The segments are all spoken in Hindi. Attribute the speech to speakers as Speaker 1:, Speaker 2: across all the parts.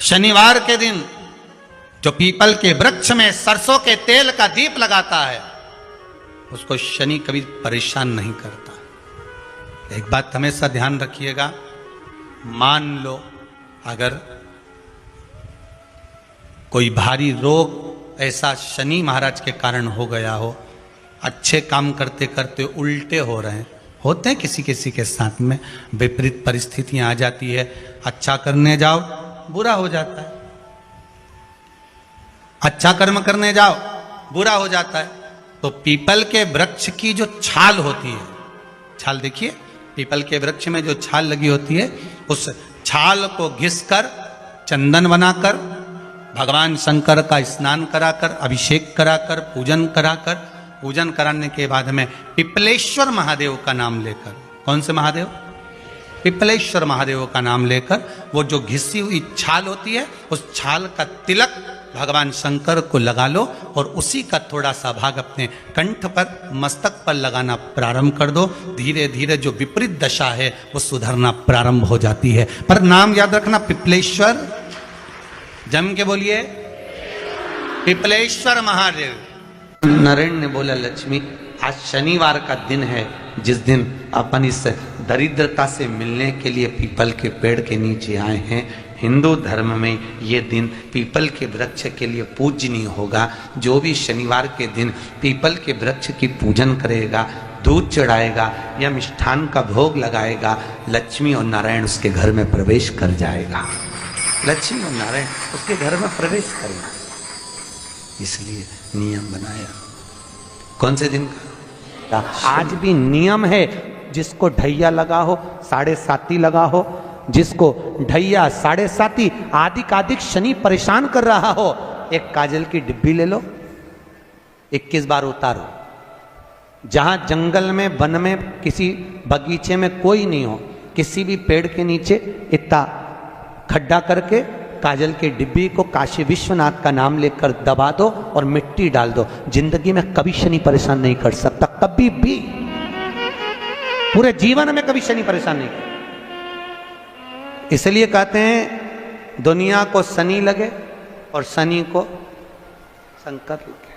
Speaker 1: शनिवार के दिन जो पीपल के वृक्ष में सरसों के तेल का दीप लगाता है उसको शनि कभी परेशान नहीं करता। एक बात हमेशा ध्यान रखिएगा, मान लो अगर कोई भारी रोग ऐसा शनि महाराज के कारण हो गया हो, अच्छे काम करते करते उल्टे हो रहे हैं, होते हैं किसी किसी के साथ में, विपरीत परिस्थितियां आ जाती है, अच्छा करने जाओ बुरा हो जाता है, अच्छा कर्म करने जाओ बुरा हो जाता है। तो पीपल के वृक्ष की जो छाल होती है, छाल देखिए, पीपल के वृक्ष में जो छाल लगी होती है, उस छाल को घिसकर चंदन बनाकर भगवान शंकर का स्नान कराकर, अभिषेक कराकर, पूजन कराने के बाद में पिपलेश्वर महादेव का नाम लेकर, कौन से महादेव? पिपलेश्वर महादेव का नाम लेकर वो जो घिसी हुई छाल होती है उस छाल का तिलक भगवान शंकर को लगा लो और उसी का थोड़ा सा भाग अपने कंठ पर, मस्तक पर लगाना प्रारंभ कर दो। धीरे धीरे जो विपरीत दशा है वो सुधरना प्रारंभ हो जाती है। पर नाम याद रखना, पिपलेश्वर, जम के बोलिए, पिपलेश्वर महादेव। नरेंद्र ने बोला, लक्ष्मी आज शनिवार का दिन है जिस दिन अपन इस दरिद्रता से मिलने के लिए पीपल के पेड़ के नीचे आए हैं। हिंदू धर्म में ये दिन पीपल के वृक्ष के लिए पूजनीय होगा। जो भी शनिवार के दिन पीपल के वृक्ष की पूजन करेगा, दूध चढ़ाएगा या मिष्ठान का भोग लगाएगा, लक्ष्मी और नारायण उसके घर में प्रवेश कर जाएगा। लक्ष्मी और नारायण उसके घर में प्रवेश करेगा, इसलिए नियम बनाया। कौन से दिन का? आज भी नियम है, जिसको ढैया लगा हो, 7.5 लगा हो, जिसको ढैया 7.5 आदिक शनि परेशान कर रहा हो, एक काजल की डिब्बी ले लो, 21 बार उतारो। जहां जंगल में, वन में, किसी बगीचे में कोई नहीं हो, किसी भी पेड़ के नीचे इतना खड्डा करके काजल की डिब्बी को काशी विश्वनाथ का नाम लेकर दबा दो और मिट्टी डाल दो। जिंदगी में कभी शनि परेशान नहीं कर सकता, कभी भी, पूरे जीवन में कभी शनि परेशान नहीं कर। इसलिए कहते हैं दुनिया को शनि लगे और शनि को शंकर लगे।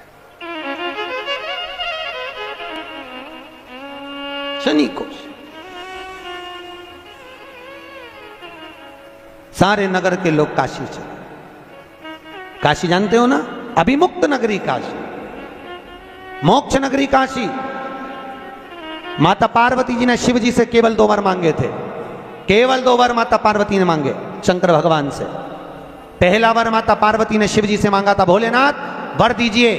Speaker 1: शनि को सारे नगर के लोग काशी चले। काशी जानते हो ना, अभिमुक्त नगरी काशी, मोक्ष नगरी काशी। माता पार्वती जी ने शिव जी से केवल 2 वर मांगे थे, केवल 2 वर माता पार्वती ने मांगे शंकर भगवान से। पहला वर माता पार्वती ने शिव जी से मांगा था, भोलेनाथ वर दीजिए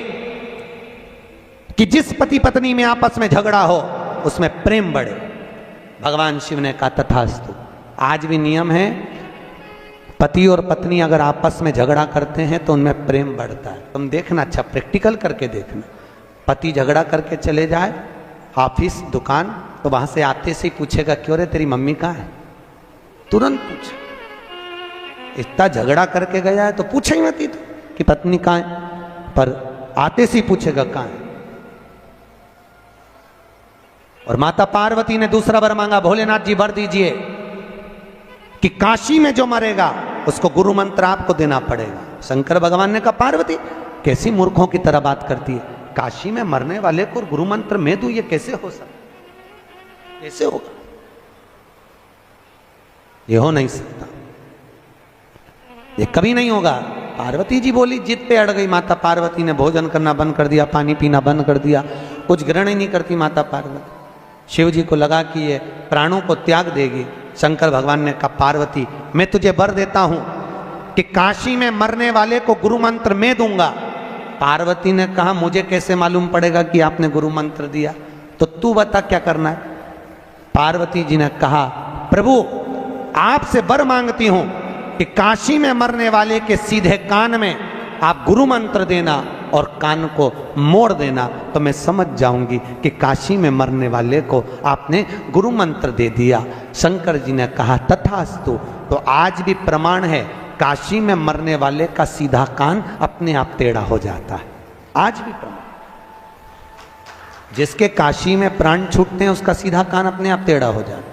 Speaker 1: कि जिस पति पत्नी में आपस में झगड़ा हो उसमें प्रेम बढ़े। भगवान शिव ने कहा तथास्तु। आज भी नियम है, पति और पत्नी अगर आपस में झगड़ा करते हैं तो उनमें प्रेम बढ़ता है। तुम देखना, अच्छा प्रैक्टिकल करके देखना। पति झगड़ा करके चले जाए ऑफिस, दुकान, तो वहां से आते से ही पूछेगा, क्यों रे तेरी मम्मी कहाँ है? तुरंत पूछे। इतना झगड़ा करके गया है तो पूछे ही मत कि पत्नी कहाँ है, पर आते से ही पूछेगा कहाँ है। और माता पार्वती ने दूसरा वर मांगा, भोलेनाथ जी वर दीजिए कि काशी में जो मरेगा उसको गुरु मंत्र आपको देना पड़ेगा। शंकर भगवान ने कहा, पार्वती कैसी मूर्खों की तरह बात करती है, काशी में मरने वाले को गुरु मंत्र मैं दूं, ये कैसे हो सकता, कैसे होगा? ये हो नहीं सकता, ये कभी नहीं होगा। पार्वती जी बोली, जिद पे अड़ गई माता पार्वती ने। भोजन करना बंद कर दिया, पानी पीना बंद कर दिया, कुछ ग्रहण ही नहीं करती माता पार्वती। शिव जी को लगा कि ये प्राणों को त्याग देगी। शंकर भगवान ने कहा, पार्वती मैं तुझे वर देता हूं कि काशी में मरने वाले को गुरु मंत्र मैं दूंगा। पार्वती ने कहा, मुझे कैसे मालूम पड़ेगा कि आपने गुरु मंत्र दिया, तो तू बता क्या करना है। पार्वती जी ने कहा, प्रभु आपसे वर मांगती हूं कि काशी में मरने वाले के सीधे कान में आप गुरु मंत्र देना और कान को मोड़ देना, तो मैं समझ जाऊंगी कि काशी में मरने वाले को आपने गुरु मंत्र दे दिया। शंकर जी ने कहा, तथास्तु। तो आज भी प्रमाण है, काशी में मरने वाले का सीधा कान अपने आप टेढ़ा हो जाता है। आज भी प्रमाण, जिसके काशी में प्राण छूटते हैं उसका सीधा कान अपने आप टेढ़ा हो जाता है,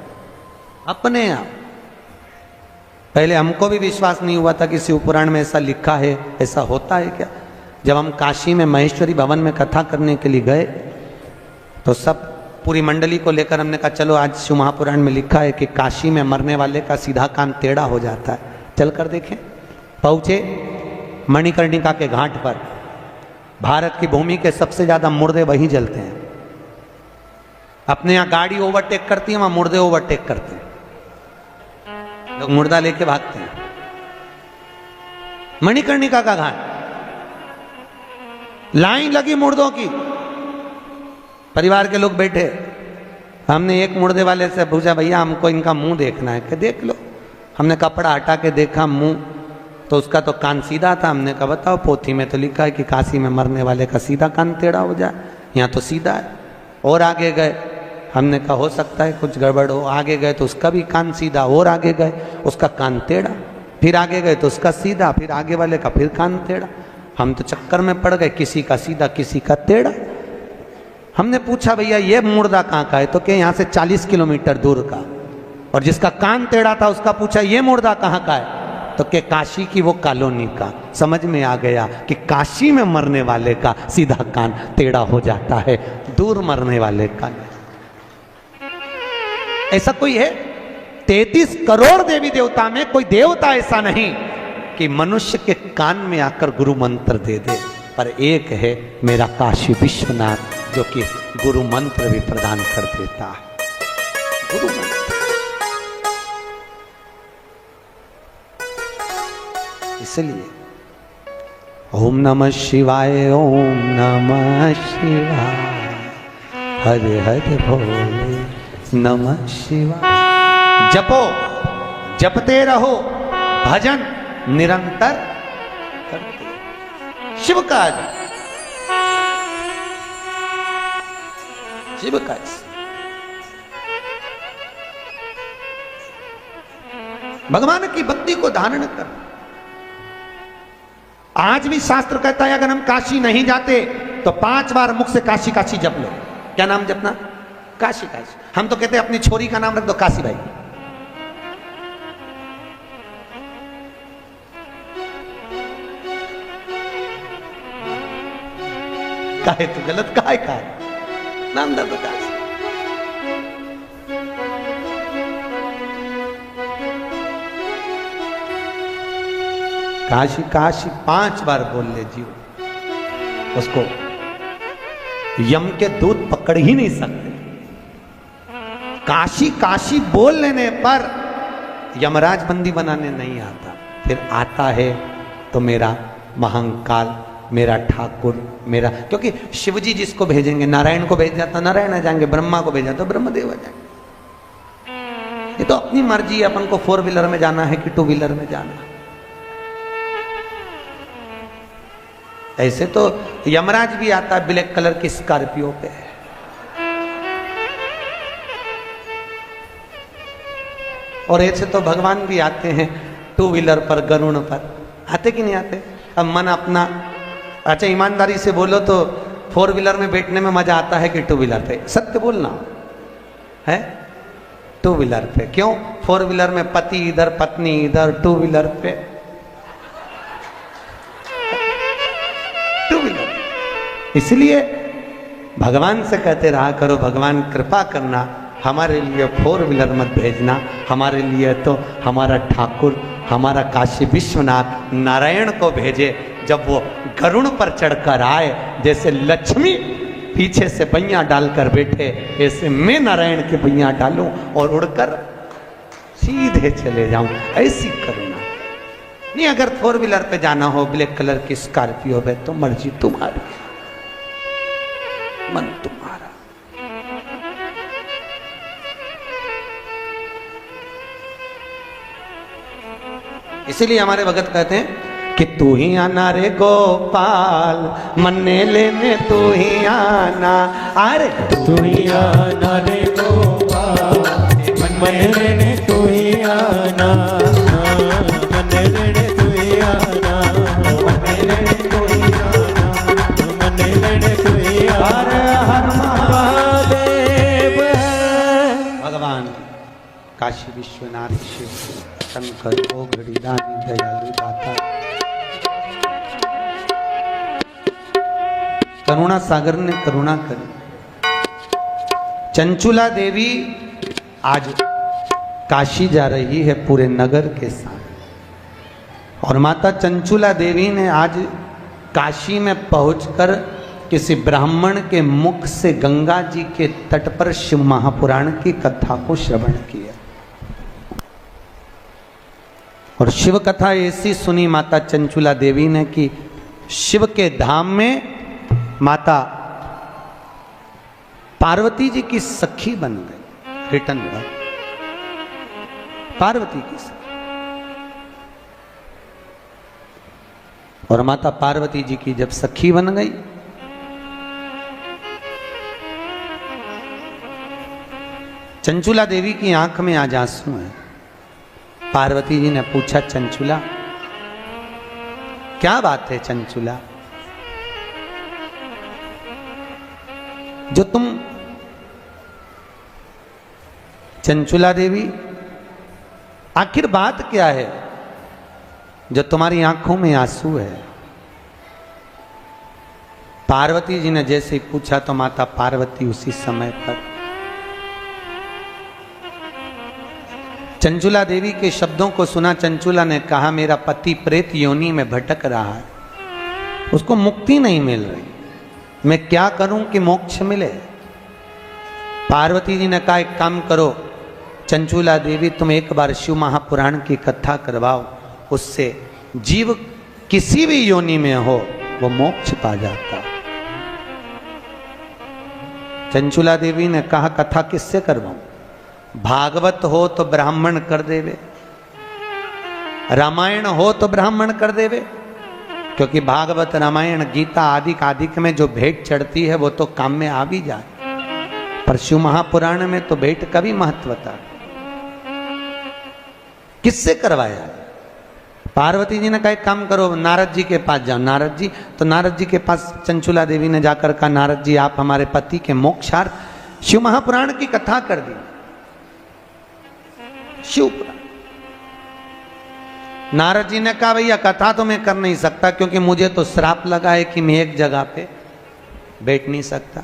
Speaker 1: अपने आप। पहले हमको भी विश्वास नहीं हुआ था कि शिव पुराण में ऐसा लिखा है, ऐसा होता है क्या। जब हम काशी में महेश्वरी भवन में कथा करने के लिए गए तो सब पूरी मंडली को लेकर हमने कहा चलो आज शिव महापुराण में लिखा है कि काशी में मरने वाले का सीधा कान टेढ़ा हो जाता है, चल कर देखें। पहुंचे मणिकर्णिका के घाट पर, भारत की भूमि के सबसे ज्यादा मुर्दे वहीं जलते हैं। अपने यहाँ गाड़ी ओवरटेक करती है, वहां मुर्दे ओवरटेक करते हैं, लोग मुर्दा लेके भागते हैं। मणिकर्णिका का घाट, लाइन लगी मुर्दों की, परिवार के लोग बैठे। हमने एक मुर्दे वाले से पूछा भैया हमको इनका मुंह देखना है, कि देख लो। हमने कपड़ा हटा के देखा मुंह, तो उसका तो कान सीधा था। हमने कहा बताओ, पोथी में तो लिखा है कि काशी में मरने वाले का सीधा कान टेढ़ा हो जाए, यहाँ तो सीधा है। और आगे गए, हमने कहा हो सकता है कुछ गड़बड़ हो। आगे गए तो उसका भी कान सीधा, और आगे गए उसका कान टेढ़ा, फिर आगे गए तो उसका सीधा, फिर आगे वाले का फिर कान टेढ़ा। हम तो चक्कर में पड़ गए, किसी का सीधा किसी का टेढ़ा। हमने पूछा भैया ये मुर्दा कहाँ का है, तो क्या यहाँ से 40 किलोमीटर दूर का। और जिसका कान टेढ़ा था उसका पूछा ये मुर्दा कहाँ का है, तो के काशी की वो कॉलोनी का। समझ में आ गया कि काशी में मरने वाले का सीधा कान टेढ़ा हो जाता है, दूर मरने वाले का। ऐसा कोई है 33 करोड़ देवी देवता में कोई देवता ऐसा नहीं कि मनुष्य के कान में आकर गुरु मंत्र दे दे, पर एक है मेरा काशी विश्वनाथ जो कि गुरु मंत्र भी प्रदान कर देता है। गुरु मंत्र, इसलिए ओम नमः शिवाय, ओम नमः शिवाय, हरे हरे भोले नमः शिवाय। जपो, जपते रहो, भजन निरंतर करते। शिव का शिव का भगवान की भक्ति को धारण कर। आज भी शास्त्र कहता है अगर हम काशी नहीं जाते तो 5 बार मुख से काशी काशी जप लो। क्या नाम जपना? काशी काशी। हम तो कहते हैं अपनी छोरी का नाम रख दो काशी भाई। काहे तो गलत काहे का नाम दर्द काशी। काशी काशी 5 बार बोल ले जीव, उसको यम के दूत पकड़ ही नहीं सकते। काशी काशी बोल लेने पर यमराज बंदी बनाने नहीं आता, फिर आता है तो मेरा महाकाल, मेरा ठाकुर, मेरा, क्योंकि शिवजी जिसको भेजेंगे, नारायण को भेज जाता नारायण आ जाएंगे, ब्रह्मा को भेजा तो ब्रह्मदेव आ जाएंगे। ये तो अपनी मर्जी है, अपन को 4 व्हीलर में जाना है कि 2 व्हीलर में जाना है। ऐसे तो यमराज भी आता है ब्लैक कलर की स्कॉर्पियो पे, और ऐसे तो भगवान भी आते हैं 2 व्हीलर पर, गरुड़ पर। आते कि नहीं आते? अब मन अपना, अच्छा ईमानदारी से बोलो तो 4 व्हीलर में बैठने में मजा आता है कि 2 व्हीलर पे? सत्य बोलना है। 2 व्हीलर पे क्यों? 4 व्हीलर में पति इधर पत्नी इधर, 2 व्हीलर पे 2 व्हीलर। इसलिए भगवान से कहते रहा करो भगवान कृपा करना, हमारे लिए 4 व्हीलर मत भेजना, हमारे लिए तो हमारा ठाकुर, हमारा काशी विश्वनाथ नारायण को भेजे। जब वो गरुड़ पर चढ़कर आए, जैसे लक्ष्मी पीछे से बैया डालकर बैठे, ऐसे मैं नारायण के बैया डालूं और उड़कर सीधे चले जाऊं। ऐसी करुणा नहीं। अगर 4 व्हीलर पे जाना हो ब्लैक कलर की स्कॉर्पियो पे तो मर्जी तुम्हारी, मन तुम्हारा। इसीलिए हमारे भगत कहते हैं कि तू ही आना रे गोपाल, मन्ने लेने तू ही आना। अरे
Speaker 2: तू ही आना रे गोपाल, मन्ने लेने तू ही आना, मन्ने लेने तू ही आना, मन्ने लेने तू ही आना, मन्ने लेने तू ही आना। हर महादेव
Speaker 1: भगवान काशी विश्वनाथ शिव शंकर ओ घड़ीदानी दयालु दाता। करुणा सागर ने करुणा करी। चंचुला देवी आज काशी जा रही है पूरे नगर के साथ, और माता चंचुला देवी ने आज काशी में पहुंचकर किसी ब्राह्मण के मुख से गंगा जी के तट पर शिव महापुराण की कथा को श्रवण किया। और शिव कथा ऐसी सुनी माता चंचुला देवी ने कि शिव के धाम में माता पार्वती जी की सखी बन गई। रिटर्न पार्वती की सखी, और माता पार्वती जी की जब सखी बन गई चंचुला देवी की आंख में आज आंसू है। पार्वती जी ने पूछा, चंचुला क्या बात है चंचुला, जो तुम चंचुला देवी आखिर बात क्या है जो तुम्हारी आंखों में आंसू है। पार्वती जी ने जैसे ही पूछा तो माता पार्वती उसी समय पर चंचुला देवी के शब्दों को सुना। चंचुला ने कहा, मेरा पति प्रेत योनि में भटक रहा है, उसको मुक्ति नहीं मिल रही, मैं क्या करूं कि मोक्ष मिले। पार्वती जी ने कहा, एक काम करो चंचुला देवी, तुम एक बार शिव महापुराण की कथा करवाओ, उससे जीव किसी भी योनि में हो वो मोक्ष पा जाता। चंचुला देवी ने कहा, कथा किससे करवाऊं? भागवत हो तो ब्राह्मण कर देवे, रामायण हो तो ब्राह्मण कर देवे, क्योंकि भागवत रामायण गीता आदि आदिक में जो भेंट चढ़ती है वो तो काम में आ भी जाए, पर शिव महापुराण में तो भेंट का भी महत्व था। किससे करवाया? पार्वती जी ने कहा, एक काम करो नारद जी के पास जाओ। नारद जी, तो नारद जी के पास चंचुला देवी ने जाकर कहा, नारद जी आप हमारे पति के मोक्षार्थ शिव महापुराण की कथा कर दी। शिव पुराण। नारद जी ने कहा, भैया कथा तो मैं कर नहीं सकता, क्योंकि मुझे तो श्राप लगा है कि मैं एक जगह पे बैठ नहीं सकता।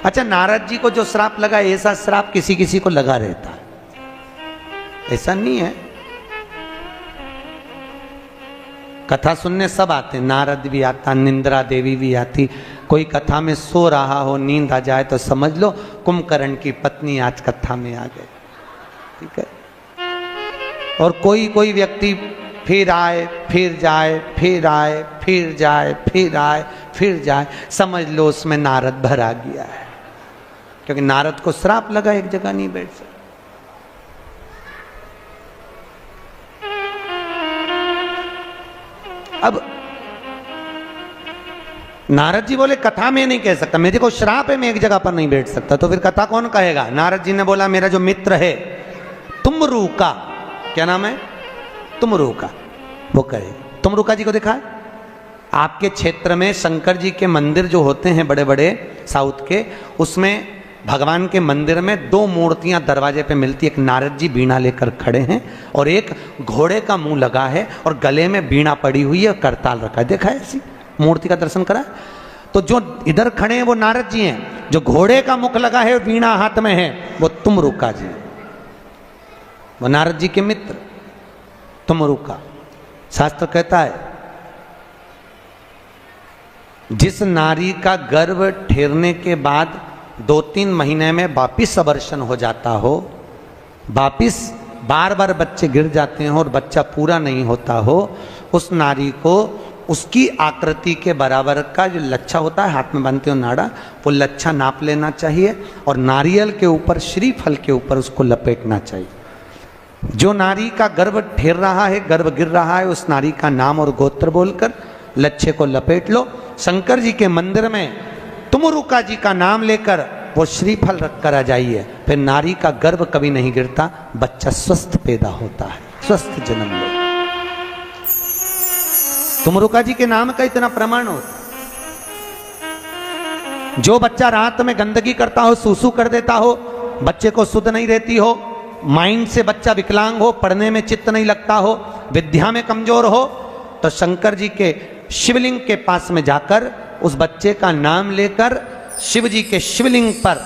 Speaker 1: अच्छा, नारद जी को जो श्राप लगा है, ऐसा श्राप किसी किसी को लगा रहता है, ऐसा नहीं है। कथा सुनने सब आते, नारद भी आता, निंद्रा देवी भी आती। कोई कथा में सो रहा हो, नींद आ जाए तो समझ लो कुंभकर्ण की पत्नी आज कथा में आ गई, ठीक है। और कोई कोई व्यक्ति फिर आए फिर जाए, फिर आए फिर जाए, फिर आए फिर जाए, समझ लो उसमें नारद भरा गया है, क्योंकि नारद को श्राप लगा, एक जगह नहीं बैठ सकता। अब नारद जी बोले, कथा में नहीं कह सकता, मेरे को श्राप है, मैं एक जगह पर नहीं बैठ सकता, तो फिर कथा कौन कहेगा? नारद जी ने बोला, मेरा जो मित्र है तुमरू का, क्या नाम है? तुमरू का, वो कहे। तुमरुका जी को देखा है? आपके क्षेत्र में शंकर जी के मंदिर जो होते हैं बड़े बड़े साउथ के, उसमें भगवान के मंदिर में दो मूर्तियां दरवाजे पे मिलती, एक नारद जी बीणा लेकर खड़े हैं और एक घोड़े का मुंह लगा है और गले में बीणा पड़ी हुई है, करताल रखा है। देखा है ऐसी मूर्ति का दर्शन करा? तो जो इधर खड़े हैं वो नारद जी हैं, जो घोड़े का मुख लगा है बीणा हाथ में है वो तुमरुका जी, वो नारद जी के मित्र तुमरुका। शास्त्र कहता है, जिस नारी का गर्भ ठहरने के बाद 2-3 महीने में वापिस अबर्शन हो जाता हो, वापिस बार बार बच्चे गिर जाते हैं और बच्चा पूरा नहीं होता हो, उस नारी को उसकी आकृति के बराबर का जो लच्छा होता है, हाथ में बांधते हो नाड़ा, वो लच्छा नाप लेना चाहिए और नारियल के ऊपर, श्रीफल के ऊपर उसको लपेटना चाहिए। जो नारी का गर्भ ठहर रहा है, गर्भ गिर रहा है, उस नारी का नाम और गोत्र बोलकर लच्छे को लपेट लो। शंकर जी के मंदिर में तुमरुका जी का नाम लेकर वो श्रीफल रख कर आ जाइए, फिर नारी का गर्भ कभी नहीं गिरता, बच्चा स्वस्थ पैदा होता है, स्वस्थ जन्म लो। तुमरुका जी के नाम का इतना प्रमाण होता। जो बच्चा रात में गंदगी करता हो, सूसू कर देता हो, बच्चे को सुध नहीं रहती हो, माइंड से बच्चा विकलांग हो, पढ़ने में चित्त नहीं लगता हो, विद्या में कमजोर हो, तो शंकर जी के शिवलिंग के पास में जाकर उस बच्चे का नाम लेकर शिव जी के शिवलिंग पर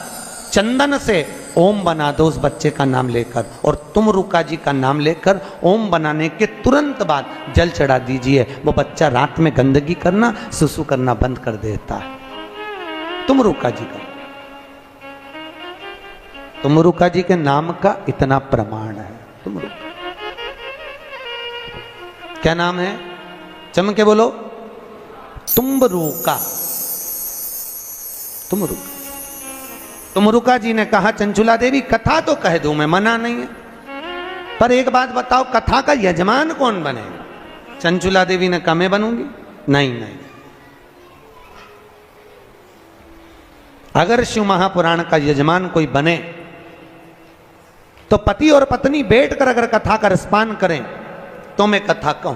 Speaker 1: चंदन से ओम बना दो उस बच्चे का नाम लेकर, और तुम रुका जी का नाम लेकर ओम बनाने के तुरंत बाद जल चढ़ा दीजिए। वो बच्चा रात में गंदगी करना, सुसु करना बंद कर देता है। तुम रुका जी का, तुम रुका जी के नाम का इतना प्रमाण है। तुम रुका, क्या नाम है? चम के बोलो, तुम रुका, तुम रुका। तुमरुका जी ने कहा चंचुला देवी कथा तो कह दूं मैं, मना नहीं है, पर एक बात बताओ कथा का यजमान कौन बनेगा? चंचुला देवी ने कहा मैं बनूंगी। नहीं नहीं, अगर शिव महापुराण का यजमान कोई बने तो पति और पत्नी बैठकर अगर कथा का रसपान करें तो मैं कथा कहूं।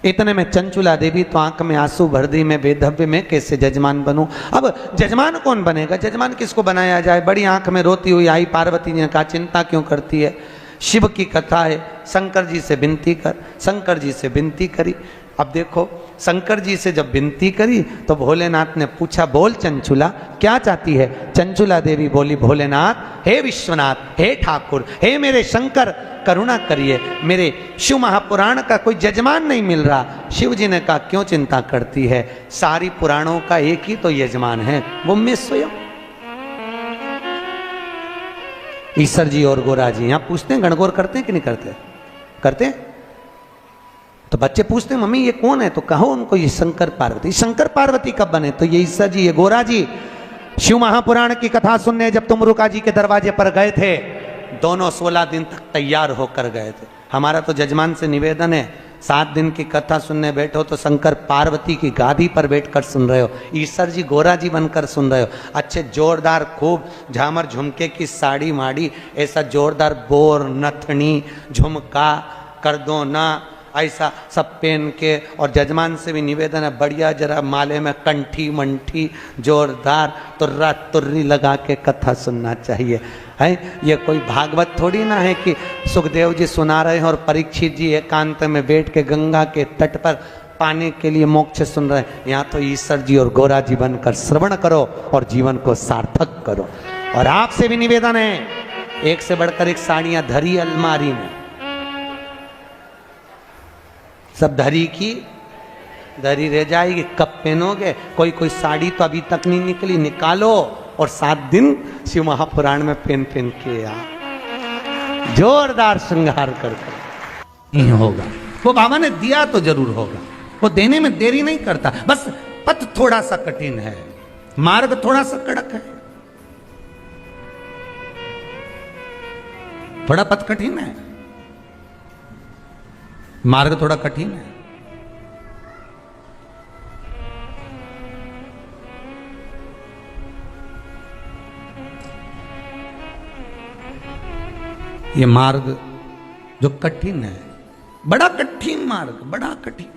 Speaker 1: इतने में चंचुला देवी तो आंख में आंसू भर दी, मैं बेधव्य में कैसे जजमान बनूं? अब जजमान कौन बनेगा? जजमान किसको बनाया जाए? बड़ी आंख में रोती हुई आई पार्वती ने कहा चिंता क्यों करती है, शिव की कथा है, शंकर जी से विनती कर। शंकर जी से विनती करी। अब देखो शंकर जी से जब विनती करी तो भोलेनाथ ने पूछा बोल चंचुला क्या चाहती है? चंचुला देवी बोली भोलेनाथ हे विश्वनाथ, हे ठाकुर, हे मेरे शंकर करुणा करिए, मेरे शिव महापुराण का कोई जजमान नहीं मिल रहा। शिव जी ने कहा क्यों चिंता करती है, सारी पुराणों का एक ही तो यजमान है, वो मैं स्वयं। ईश्वर जी और गोरा जी यहां पूछते हैं गणगौर करते हैं कि नहीं करते? करते हैं। तो बच्चे पूछते हैं मम्मी ये कौन है? तो कहो उनको ये शंकर पार्वती। शंकर पार्वती कब बने? तो ये ईश्वर जी, ये गोरा जी। शिव महापुराण की कथा सुनने जब तुमरुका जी के दरवाजे पर गए थे, दोनों 16 दिन तक तैयार होकर गए थे। हमारा तो जजमान से निवेदन है 7 दिन की कथा सुनने बैठो तो शंकर पार्वती की गादी पर बैठकर सुन रहे हो, ईश्वर जी गोरा जी बनकर सुन रहे हो। अच्छे जोरदार खूब झामर झुमके की साड़ी माड़ी, ऐसा जोरदार बोर नथनी झुमका कर दो ना, ऐसा सब पहन के। और जजमान से भी निवेदन है बढ़िया जरा माले में कंठी मंठी जोरदार तुर्रा तुर्री लगा के कथा सुनना चाहिए है। ये कोई भागवत थोड़ी ना है कि सुखदेव जी सुना रहे हैं और परीक्षित जी एकांत में बैठ के गंगा के तट पर पाने के लिए मोक्ष सुन रहे हैं। यहाँ तो ईश्वर जी और गोरा जी बनकर श्रवण करो और जीवन को सार्थक करो। और आपसे भी निवेदन है, एक से बढ़कर एक साड़ियां धरी अलमारी में, सब धरी की धरी रह जाएगी, कब पहनोगे? कोई कोई साड़ी तो अभी तक नहीं निकली, निकालो और 7 दिन शिव महापुराण में पहन के आ जोरदार श्रृंगार करके नहीं होगा। वो बाबा ने दिया तो जरूर होगा, वो देने में देरी नहीं करता, बस पथ थोड़ा सा कठिन है, मार्ग थोड़ा सा कड़क है, थोड़ा पथ कठिन है, मार्ग थोड़ा कठिन है। ये मार्ग जो कठिन है, बड़ा कठिन मार्ग, बड़ा कठिन,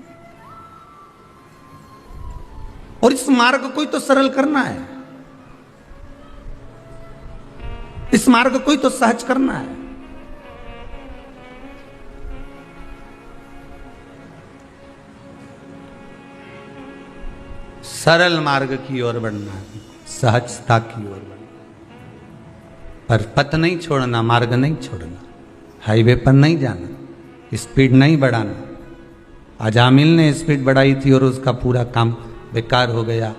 Speaker 1: और इस मार्ग को ही तो सरल करना है, इस मार्ग को ही तो सहज करना है। सरल मार्ग की ओर बढ़ना, सहजता की ओर बढ़ना, पर पथ नहीं छोड़ना, मार्ग नहीं छोड़ना, हाईवे पर नहीं जाना, स्पीड नहीं बढ़ाना। अजामिल ने स्पीड बढ़ाई थी और उसका पूरा काम बेकार हो गया,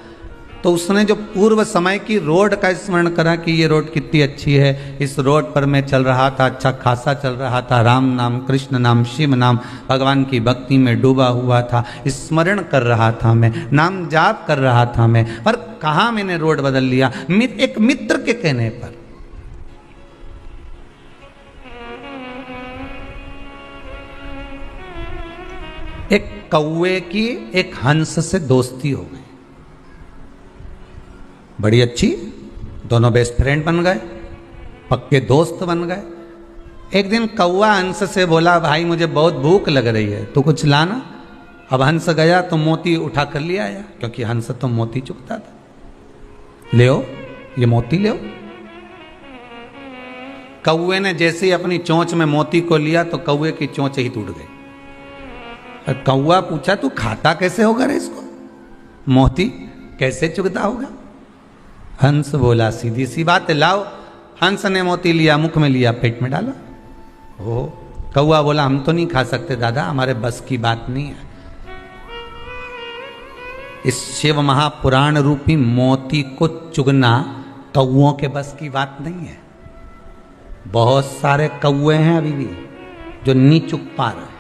Speaker 1: तो उसने जो पूर्व समय की रोड का स्मरण करा कि ये रोड कितनी अच्छी है, इस रोड पर मैं चल रहा था, अच्छा खासा चल रहा था, राम नाम कृष्ण नाम शिव नाम भगवान की भक्ति में डूबा हुआ था, स्मरण कर रहा था मैं, नाम जाप कर रहा था मैं, पर कहाँ मैंने रोड बदल लिया? एक मित्र के कहने पर। एक कौवे की एक हंस से दोस्ती हो गई, बड़ी अच्छी, दोनों बेस्ट फ्रेंड बन गए, पक्के दोस्त बन गए। एक दिन कौवा हंस से बोला भाई मुझे बहुत भूख लग रही है, तो कुछ लाना। अब हंस गया तो मोती उठा कर लिया आया, क्योंकि हंस तो मोती चुगता था। ले ये मोती ले। कौवे ने जैसे ही अपनी चोंच में मोती को लिया तो कौवे की चोंच ही टूट गई। कौवा पूछा तू खाता कैसे होगा रे इसको, मोती कैसे चुगता होगा? हंस बोला सीधी सी बात है, लाओ। हंस ने मोती लिया, मुख में लिया, पेट में डाला। ओ कौवा बोला हम तो नहीं खा सकते दादा, हमारे बस की बात नहीं है। इस शिव महापुराण रूपी मोती को चुगना कौओं के बस की बात नहीं है। बहुत सारे कौवे हैं अभी भी जो नहीं चुग पा रहे।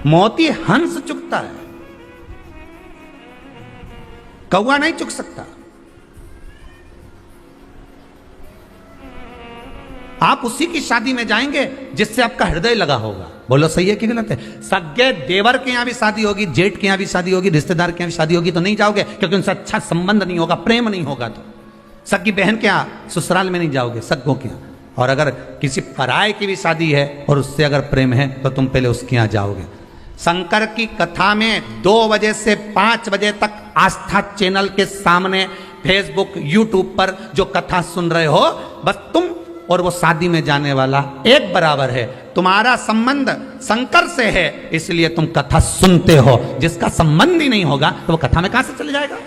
Speaker 1: मोती हंस चुगता है, कौवा नहीं चुग सकता। आप उसी की शादी में जाएंगे जिससे आपका हृदय लगा होगा। बोलो सही है कि गलत है? सगे देवर के यहां भी शादी होगी, जेठ के यहां भी शादी होगी, रिश्तेदार के यहां भी शादी होगी तो नहीं जाओगे क्योंकि उनसे अच्छा संबंध नहीं होगा, प्रेम नहीं होगा। तो सगी बहन के यहां ससुराल में नहीं जाओगे, सग्गों के यहां। और अगर किसी पराये की भी शादी है और उससे अगर प्रेम है तो तुम पहले उसके यहां जाओगे। शंकर की कथा में 2 बजे से 5 बजे तक आस्था चैनल के सामने फेसबुक यूट्यूब पर जो कथा सुन रहे हो, बस तुम और वो शादी में जाने वाला एक बराबर है। तुम्हारा संबंध शंकर से है इसलिए तुम कथा सुनते हो। जिसका संबंध ही नहीं होगा तो वो कथा में कहां से चले जाएगा?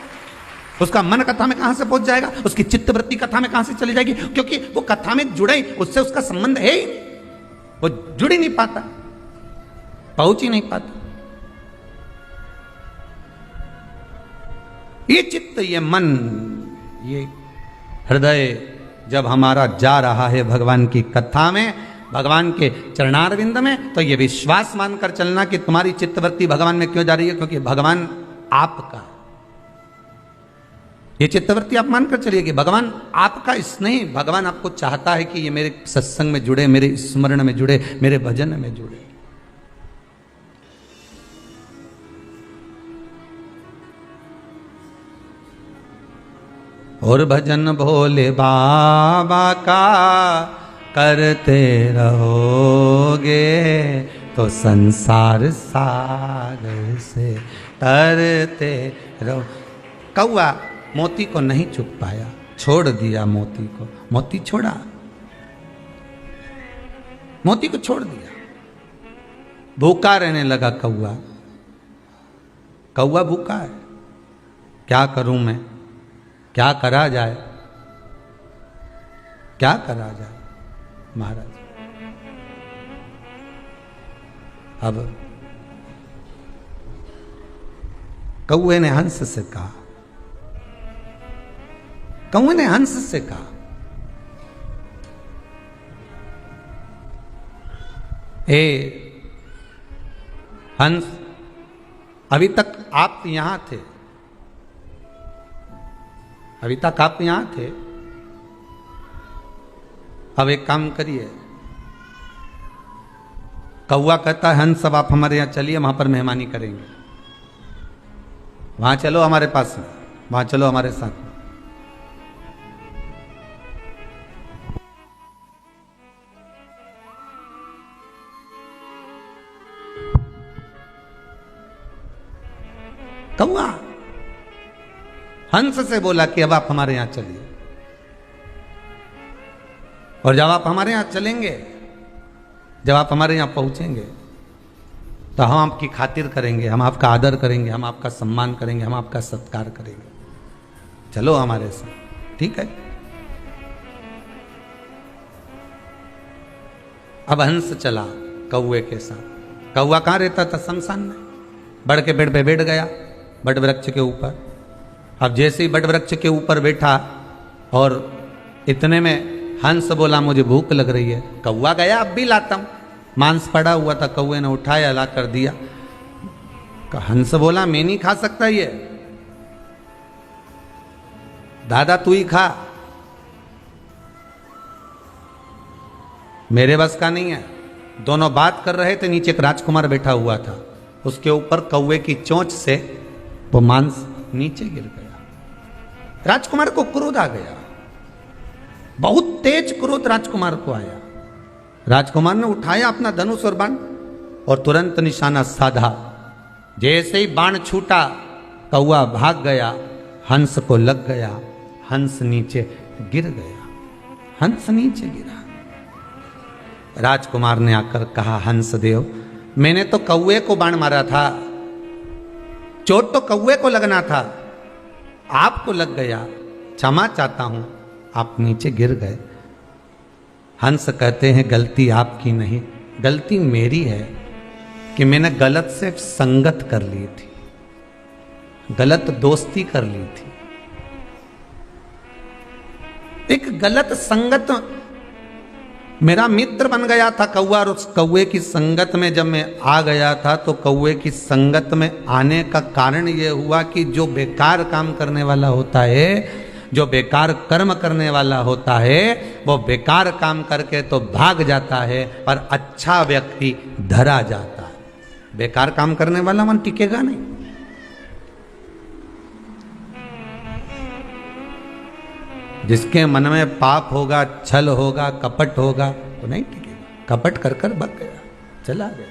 Speaker 1: उसका मन कथा में कहां से पहुंच जाएगा? उसकी चित्तवृत्ति कथा में कहां से चली जाएगी? क्योंकि वो कथा में जुड़े, उससे उसका संबंध है ही नहीं, वो जुड़ ही नहीं पाता, पहुंच ही नहीं पाता। ये चित्त, ये मन, ये हृदय जब हमारा जा रहा है भगवान की कथा में, भगवान के चरणारविंद में, तो ये विश्वास मानकर चलना कि तुम्हारी चित्तवृत्ति भगवान में क्यों जा रही है, क्योंकि भगवान आपका। ये चित्तवृत्ति आप मानकर चलिए कि भगवान आपका स्नेह, भगवान आपको चाहता है कि ये मेरे सत्संग में जुड़े, मेरे स्मरण में जुड़े, मेरे भजन में जुड़े। और भजन भोले बाबा का करते रहोगे तो संसार सागर से तरते रहो। कौआ मोती को नहीं चुग पाया, छोड़ दिया मोती को। मोती छोड़ा, मोती को छोड़ दिया, भूखा रहने लगा कौआ। कौआ भूखा है, क्या करूं मैं, क्या करा जाए, क्या करा जाए महाराज। अब कौए ने हंस से कहा, कौए ने हंस से कहा, हे हंस, अभी तक आप यहां थे, अभी तक आप यहां थे, अब एक काम करिए। कौआ कहता है हंस अब आप हमारे यहां चलिए, वहां पर मेहमानी करेंगे, वहां चलो हमारे पास में, वहां चलो हमारे साथ में। कौआ हंस से बोला कि अब आप हमारे यहां चलिए, और जब आप हमारे यहां चलेंगे, जब आप हमारे यहां पहुंचेंगे तो हम आपकी खातिर करेंगे, हम आपका आदर करेंगे, हम आपका सम्मान करेंगे, हम आपका सत्कार करेंगे, चलो हमारे साथ, ठीक है। अब हंस चला कौए के साथ। कौआ कहां रहता था? शमशान में। बड़ के पेड़ पे बैठ गया, बट वृक्ष के ऊपर। अब जैसे ही बट वृक्ष के ऊपर बैठा और इतने में हंस बोला मुझे भूख लग रही है। कौआ गया अब भी लाता हूं, मांस पड़ा हुआ था, कौए ने उठाया, ला कर दिया। हंस बोला मैं नहीं खा सकता ये, दादा तू ही खा, मेरे बस का नहीं है। दोनों बात कर रहे थे, नीचे एक राजकुमार बैठा हुआ था, उसके ऊपर कौए की चोंच से वो मांस नीचे गिर गया। राजकुमार को क्रोध आ गया, बहुत तेज क्रोध राजकुमार को आया। राजकुमार ने उठाया अपना धनुष और बाण और तुरंत निशाना साधा। जैसे ही बाण छूटा, कौआ भाग गया, हंस को लग गया, हंस नीचे गिर गया। हंस नीचे गिरा। राजकुमार ने आकर कहा, हंसदेव मैंने तो कौवे को बाण मारा था, चोट तो कौवे को लगना था, आपको लग गया, क्षमा चाहता हूं, आप नीचे गिर गए। हंस कहते हैं गलती आपकी नहीं, गलती मेरी है कि मैंने गलत से संगत कर ली थी, गलत दोस्ती कर ली थी। एक गलत संगत, मेरा मित्र बन गया था कौवा, और उस कौवे की संगत में जब मैं आ गया था तो कौवे की संगत में आने का कारण यह हुआ कि जो बेकार काम करने वाला होता है, जो बेकार कर्म करने वाला होता है, वो बेकार काम करके तो भाग जाता है, पर अच्छा व्यक्ति धरा जाता है। बेकार काम करने वाला मन टिकेगा नहीं। जिसके मन में पाप होगा, छल होगा, कपट होगा, तो नहीं टिकेगा। कपट कर कर बच गया, चला गया।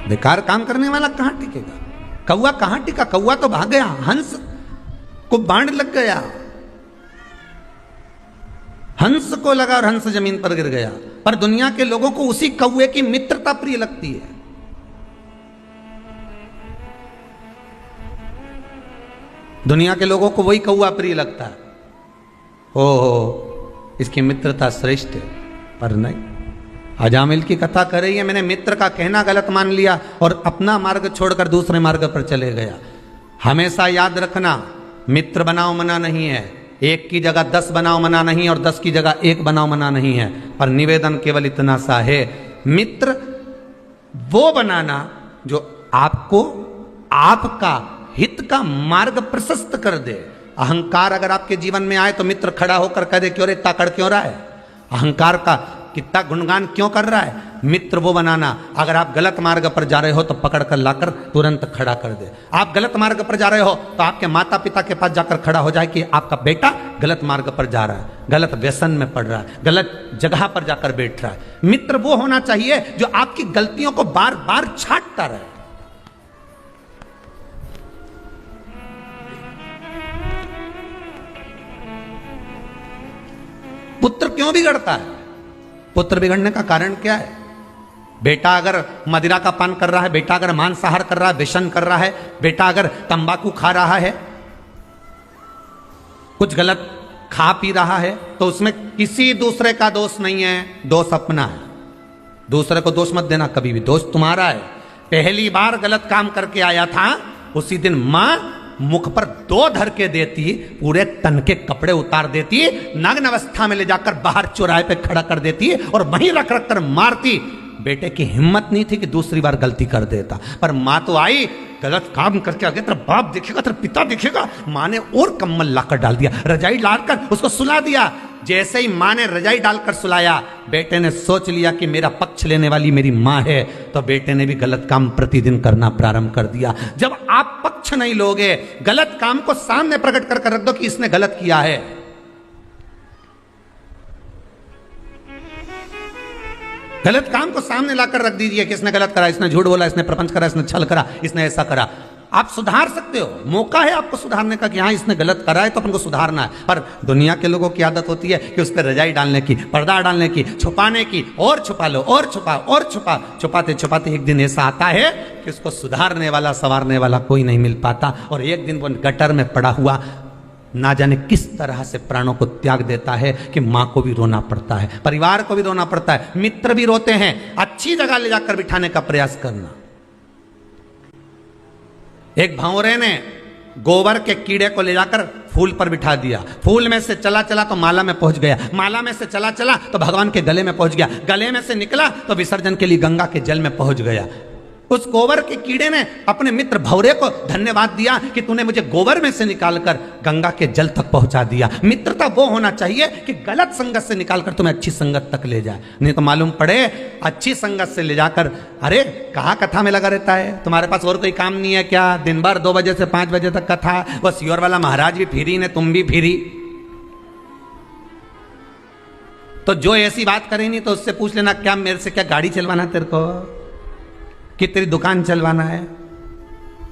Speaker 1: बेकार काम करने वाला कहां टिकेगा? कौवा कहां टिका? कौवा तो भाग गया, हंस को बाण लग गया, हंस को लगा और हंस जमीन पर गिर गया। पर दुनिया के लोगों को उसी कौवे की मित्रता प्रिय लगती है। दुनिया के लोगों को वही कौवा प्रिय लगता है। हो इसकी मित्रता श्रेष्ठ है, पर नहीं। अजामिल की कथा कर रही है, मैंने मित्र का कहना गलत मान लिया और अपना मार्ग छोड़कर दूसरे मार्ग पर चले गया। हमेशा याद रखना, मित्र बनाओ मना नहीं है, एक की जगह 10 बनाओ मना नहीं, और 10 की जगह 1 बनाओ मना नहीं है। पर निवेदन केवल इतना सा है, मित्र वो बनाना जो आपको आपका हित का मार्ग प्रशस्त कर दे। अहंकार अगर आपके जीवन में आए तो मित्र खड़ा होकर कह दे, क्यों रे इतना कड़ क्यों रहा है, अहंकार का कितना गुणगान क्यों कर रहा है। मित्र वो बनाना, अगर आप गलत मार्ग पर जा रहे हो तो पकड़ कर लाकर तुरंत खड़ा कर दे। आप गलत मार्ग पर जा रहे हो तो आपके माता पिता के पास जाकर खड़ा हो जाए कि आपका बेटा गलत मार्ग पर जा रहा है, गलत व्यसन में पड़ रहा है, गलत जगह पर जाकर बैठ रहा है। मित्र वो होना चाहिए जो आपकी गलतियों को बार बार छांटता रहे। पुत्र क्यों बिगड़ता है? पुत्र बिगड़ने का कारण क्या है? बेटा अगर मदिरा का पान कर रहा है, बेटा अगर मांसाहार कर रहा है, व्यसन कर रहा है, बेटा अगर तंबाकू खा रहा है, कुछ गलत खा पी रहा है, तो उसमें किसी दूसरे का दोष नहीं है, दोष अपना है। दूसरे को दोष मत देना कभी भी, दोष तुम्हारा है। पहली बार गलत काम करके आया था, उसी दिन मां मुख पर 2 धर के देती, पूरे तन के कपड़े उतार देती, नग्न अवस्था में ले जाकर बाहर चौराहे पे खड़ा कर देती और वहीं रख रख कर मारती। बेटे की हिम्मत नहीं थी कि दूसरी बार गलती कर देता, पर मां तो आई, गलत काम करके आ गया, तेरा बाप देखेगा, तेरा पिता देखेगा। मां ने और कम्बल लाकर डाल दिया, रजाई डालकर उसको सुला दिया। जैसे ही मां ने रजाई डालकर सुलाया, बेटे ने सोच लिया कि मेरा पक्ष लेने वाली मेरी मां है, तो बेटे ने भी गलत काम प्रतिदिन करना प्रारंभ कर दिया। जब आप पक्ष नहीं लोगे, गलत काम को सामने प्रकट कर रख दो कि इसने गलत किया है, गलत काम को सामने लाकर रख दीजिए कि इसने गलत करा, इसने झूठ बोला, इसने प्रपंच करा, इसने छल करा, इसने ऐसा करा। आप सुधार सकते हो, मौका है आपको सुधारने का कि हाँ इसने गलत करा है तो अपन को सुधारना है। पर दुनिया के लोगों की आदत होती है कि उस पर रजाई डालने की, पर्दा डालने की, छुपाने की, और छुपा लो और छुपा और छुपा। छुपाते छुपाते एक दिन ऐसा आता है कि उसको सुधारने वाला, संवारने वाला कोई नहीं मिल पाता, और एक दिन वो गटर में पड़ा हुआ ना जाने किस तरह से प्राणों को त्याग देता है कि मां को भी रोना पड़ता है, परिवार को भी रोना पड़ता है, मित्र भी रोते हैं। अच्छी जगह ले जाकर बिठाने का प्रयास करना। एक भंवरे ने गोबर के कीड़े को ले जाकर फूल पर बिठा दिया, फूल में से चला चला तो माला में पहुंच गया, माला में से चला चला तो भगवान के गले में पहुंच गया, गले में से निकला तो विसर्जन के लिए गंगा के जल में पहुंच गया। उस गोबर के कीड़े ने अपने मित्र भंवरे को धन्यवाद दिया कि तूने मुझे गोबर में से निकालकर गंगा के जल तक पहुंचा दिया। मित्रता वो होना चाहिए कि गलत संगत से निकालकर तुम्हें अच्छी संगत तक ले जाए, नहीं तो मालूम पड़े अच्छी संगत से ले जाकर, अरे कहाँ कथा में लगा रहता है, तुम्हारे पास और कोई काम नहीं है क्या? दिन भर 2 बजे से 5 बजे तक कथा, वो सियोर वाला महाराज भी फिरी ने, तुम भी फिरी। तो जो ऐसी बात करे नहीं तो उससे पूछ लेना, क्या मेरे से क्या गाड़ी चलवाना तेरे को, कि तेरी दुकान चलवाना है?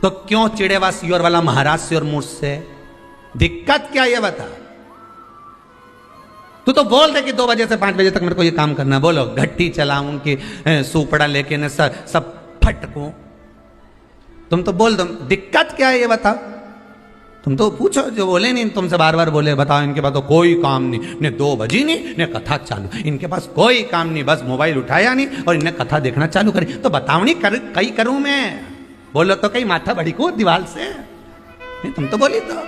Speaker 1: तो क्यों चिड़े वासी और वाला महाराज से और मुझसे? दिक्कत क्या ये बता। तू तो बोल दे कि 2 बजे से 5 बजे तक मेरे को ये काम करना है। बोलो घट्टी चलाऊं कि सूपड़ा लेके न सब फटकूं। तुम तो बोल दो, दिक्कत क्या है ये बताओ। तुम तो पूछो, जो बोले नहीं तुमसे बार बार बोले बताओ इनके पास तो कोई काम नहीं, ने 2 बजी नहीं ने कथा चालू, इनके पास कोई काम नहीं, बस मोबाइल उठाया नहीं और इन्हें कथा देखना चालू करी। तो बताओ नहीं कई करूं मैं? बोलो तो कहीं माथा बड़ी को दीवार से नहीं, तुम तो बोली तो।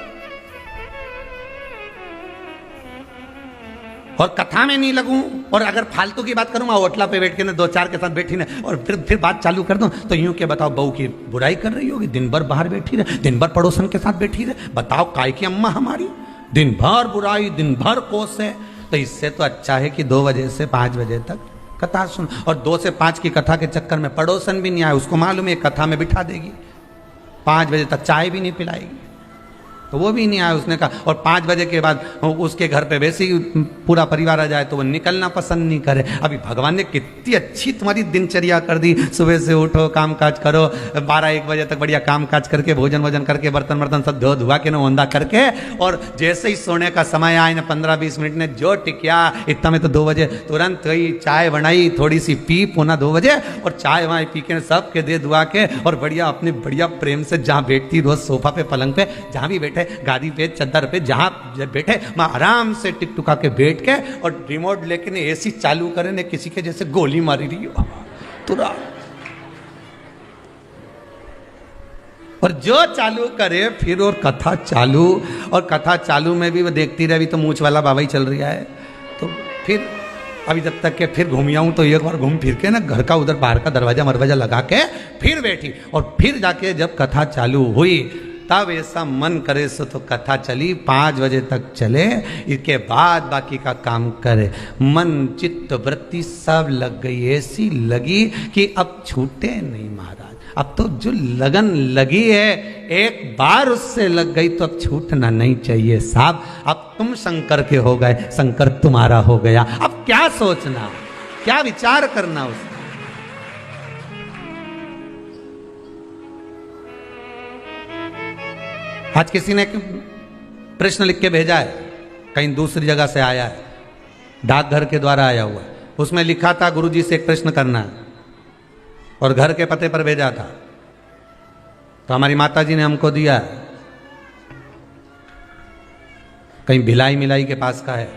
Speaker 1: और कथा में नहीं लगूं और अगर फालतू की बात करूंगा होटला पे बैठ के ना 2-4 के साथ बैठी ना और फिर बात चालू कर दूं तो यूं के बताओ बहू की बुराई कर रही होगी, दिन भर बाहर बैठी रहे, दिन भर पड़ोसन के साथ बैठी रहे, बताओ काय की अम्मा हमारी, दिन भर बुराई दिन भर कोस है। तो इससे तो अच्छा है कि 2 बजे से 5 बजे तक कथा सुन। और 2 से 5 की कथा के चक्कर में पड़ोसन भी नहीं आए, उसको मालूम है कथा में बिठा देगी, 5 बजे तक चाय भी नहीं पिलाएगी, तो वो भी नहीं आया। उसने कहा और 5 बजे के बाद उसके घर पे वैसे ही पूरा परिवार आ जाए तो वो निकलना पसंद नहीं करे। अभी भगवान ने कितनी अच्छी तुम्हारी दिनचर्या कर दी, सुबह से उठो काम काज करो, 12-1 बजे तक बढ़िया काम काज करके भोजन करके बर्तन सब धो धुआ के नोंदा करके और जैसे ही सोने का समय आए ना 15-20 मिनट ने जो टिकिया इतना में तो 2 बजे तुरंत गई चाय बनाई, थोड़ी सी पी पौना 2 बजे और चाय वाय पी के सबके दे दुआ के और बढ़िया अपने बढ़िया प्रेम से जहाँ बैठती रोज सोफा पे पलंग पे जहाँ भी बैठे गादी पे चद्दर पे जहां बैठे मैं आराम से टिकटुका के बैठ के और रिमोट लेके ने एसी चालू करे ने किसी के जैसे गोली मारी रही हो तुरा। और जो चालू करे फिर और कथा चालू, और कथा चालू में भी वो देखती रही तो मूछ वाला बाबा ही चल रहा है। तो फिर अभी जब तक के फिर घूम आऊं तो एक बार घूम फिर के ना घर का उधर बाहर का दरवाजा लगा के फिर बैठी और फिर जाके जब कथा चालू हुई तब ऐसा मन करे सो तो कथा चली 5 बजे तक चले, इसके बाद बाकी का काम करे। मन चित्त वृत्ति सब लग गई, ऐसी लगी कि अब छूटे नहीं महाराज। अब तो जो लगन लगी है एक बार उससे लग गई तो अब छूटना नहीं चाहिए साहब। अब तुम शंकर के हो गए, शंकर तुम्हारा हो गया, अब क्या सोचना क्या विचार करना उसका। आज किसी ने प्रश्न लिख के भेजा है, कहीं दूसरी जगह से आया है, डाकघर के द्वारा आया हुआ, उसमें लिखा था गुरुजी से एक प्रश्न करना है और घर के पते पर भेजा था। तो हमारी माता जी ने हमको दिया है, कहीं भिलाई मिलाई के पास का है,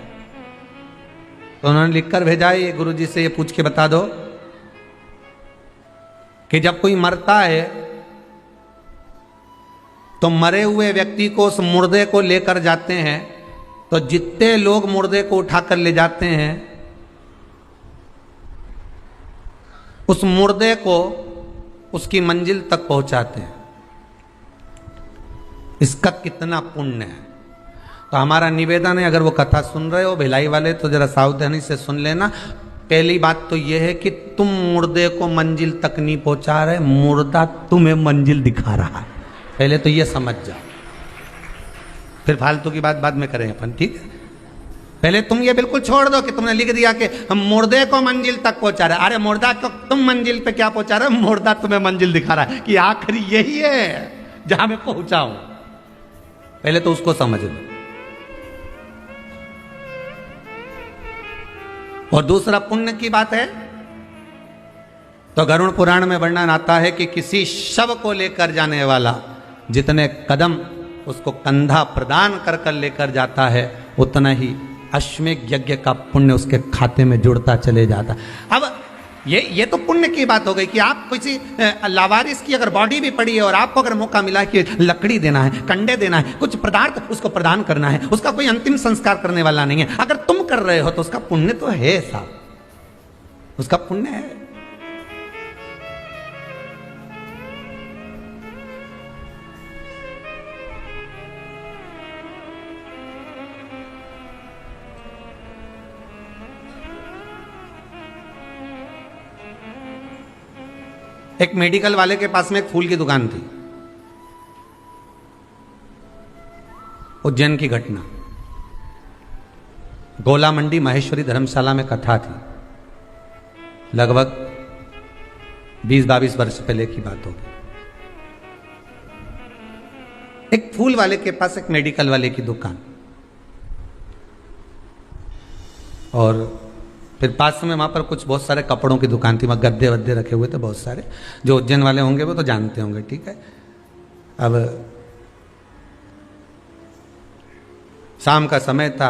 Speaker 1: तो उन्होंने लिखकर भेजा है, ये गुरुजी से ये पूछ के बता दो कि जब कोई मरता है तो मरे हुए व्यक्ति को उस मुर्दे को लेकर जाते हैं, तो जितने लोग मुर्दे को उठाकर ले जाते हैं उस मुर्दे को उसकी मंजिल तक पहुंचाते हैं। इसका कितना पुण्य है। तो हमारा निवेदन है, अगर वो कथा सुन रहे हो भिलाई वाले तो जरा सावधानी से सुन लेना। पहली बात तो यह है कि तुम मुर्दे को मंजिल तक नहीं पहुंचा रहे, मुर्दा तुम्हें मंजिल दिखा रहा है, पहले तो ये समझ जाओ, फिर फालतू की बात बाद में करें अपन, ठीक है। पहले तुम ये बिल्कुल छोड़ दो कि तुमने लिख दिया कि हम मुर्दे को मंजिल तक पहुंचा रहे। अरे मुर्दा को तुम मंजिल पे क्या पहुंचा रहे हो, मुर्दा तुम्हें मंजिल दिखा रहा है कि आखिरी यही है जहां मैं पहुंचा हूं। पहले तो उसको समझ लो। और दूसरा पुण्य की बात है तो गरुड़ पुराण में वर्णन आता है कि किसी शव को लेकर जाने वाला जितने कदम उसको कंधा प्रदान कर कर लेकर जाता है उतना ही अश्वमेध यज्ञ का पुण्य उसके खाते में जुड़ता चले जाता। अब ये तो पुण्य की बात हो गई कि आप किसी लावारिस की अगर बॉडी भी पड़ी है और आपको अगर मौका मिला कि लकड़ी देना है, कंडे देना है, कुछ पदार्थ उसको प्रदान करना है, उसका कोई अंतिम संस्कार करने वाला नहीं है, अगर तुम कर रहे हो तो उसका पुण्य तो है साहब, उसका पुण्य है। एक मेडिकल वाले के पास में एक फूल की दुकान थी, उज्जैन की घटना, गोला मंडी महेश्वरी धर्मशाला में कथा थी, लगभग 20-22 वर्ष पहले की बात होगी। एक फूल वाले के पास एक मेडिकल वाले की दुकान, और फिर पास में वहां पर कुछ बहुत सारे कपड़ों की दुकान थी, वहां गद्दे वद्दे रखे हुए थे बहुत सारे, जो उज्जैन वाले होंगे वो तो जानते होंगे, ठीक है। अब शाम का समय था,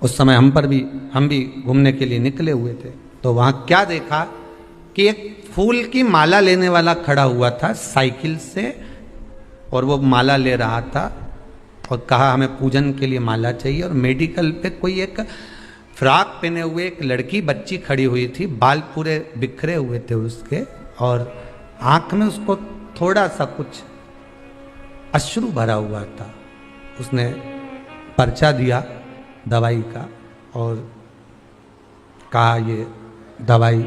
Speaker 1: उस समय हम भी घूमने के लिए निकले हुए थे, तो वहां क्या देखा कि एक फूल की माला लेने वाला खड़ा हुआ था साइकिल से, और वो माला ले रहा था और कहा हमें पूजन के लिए माला चाहिए। और मेडिकल पे कोई एक फ्रॉक पहने हुए एक लड़की बच्ची खड़ी हुई थी, बाल पूरे बिखरे हुए थे उसके, और आंख में उसको थोड़ा सा कुछ अश्रु भरा हुआ था। उसने पर्चा दिया दवाई का और कहा ये दवाई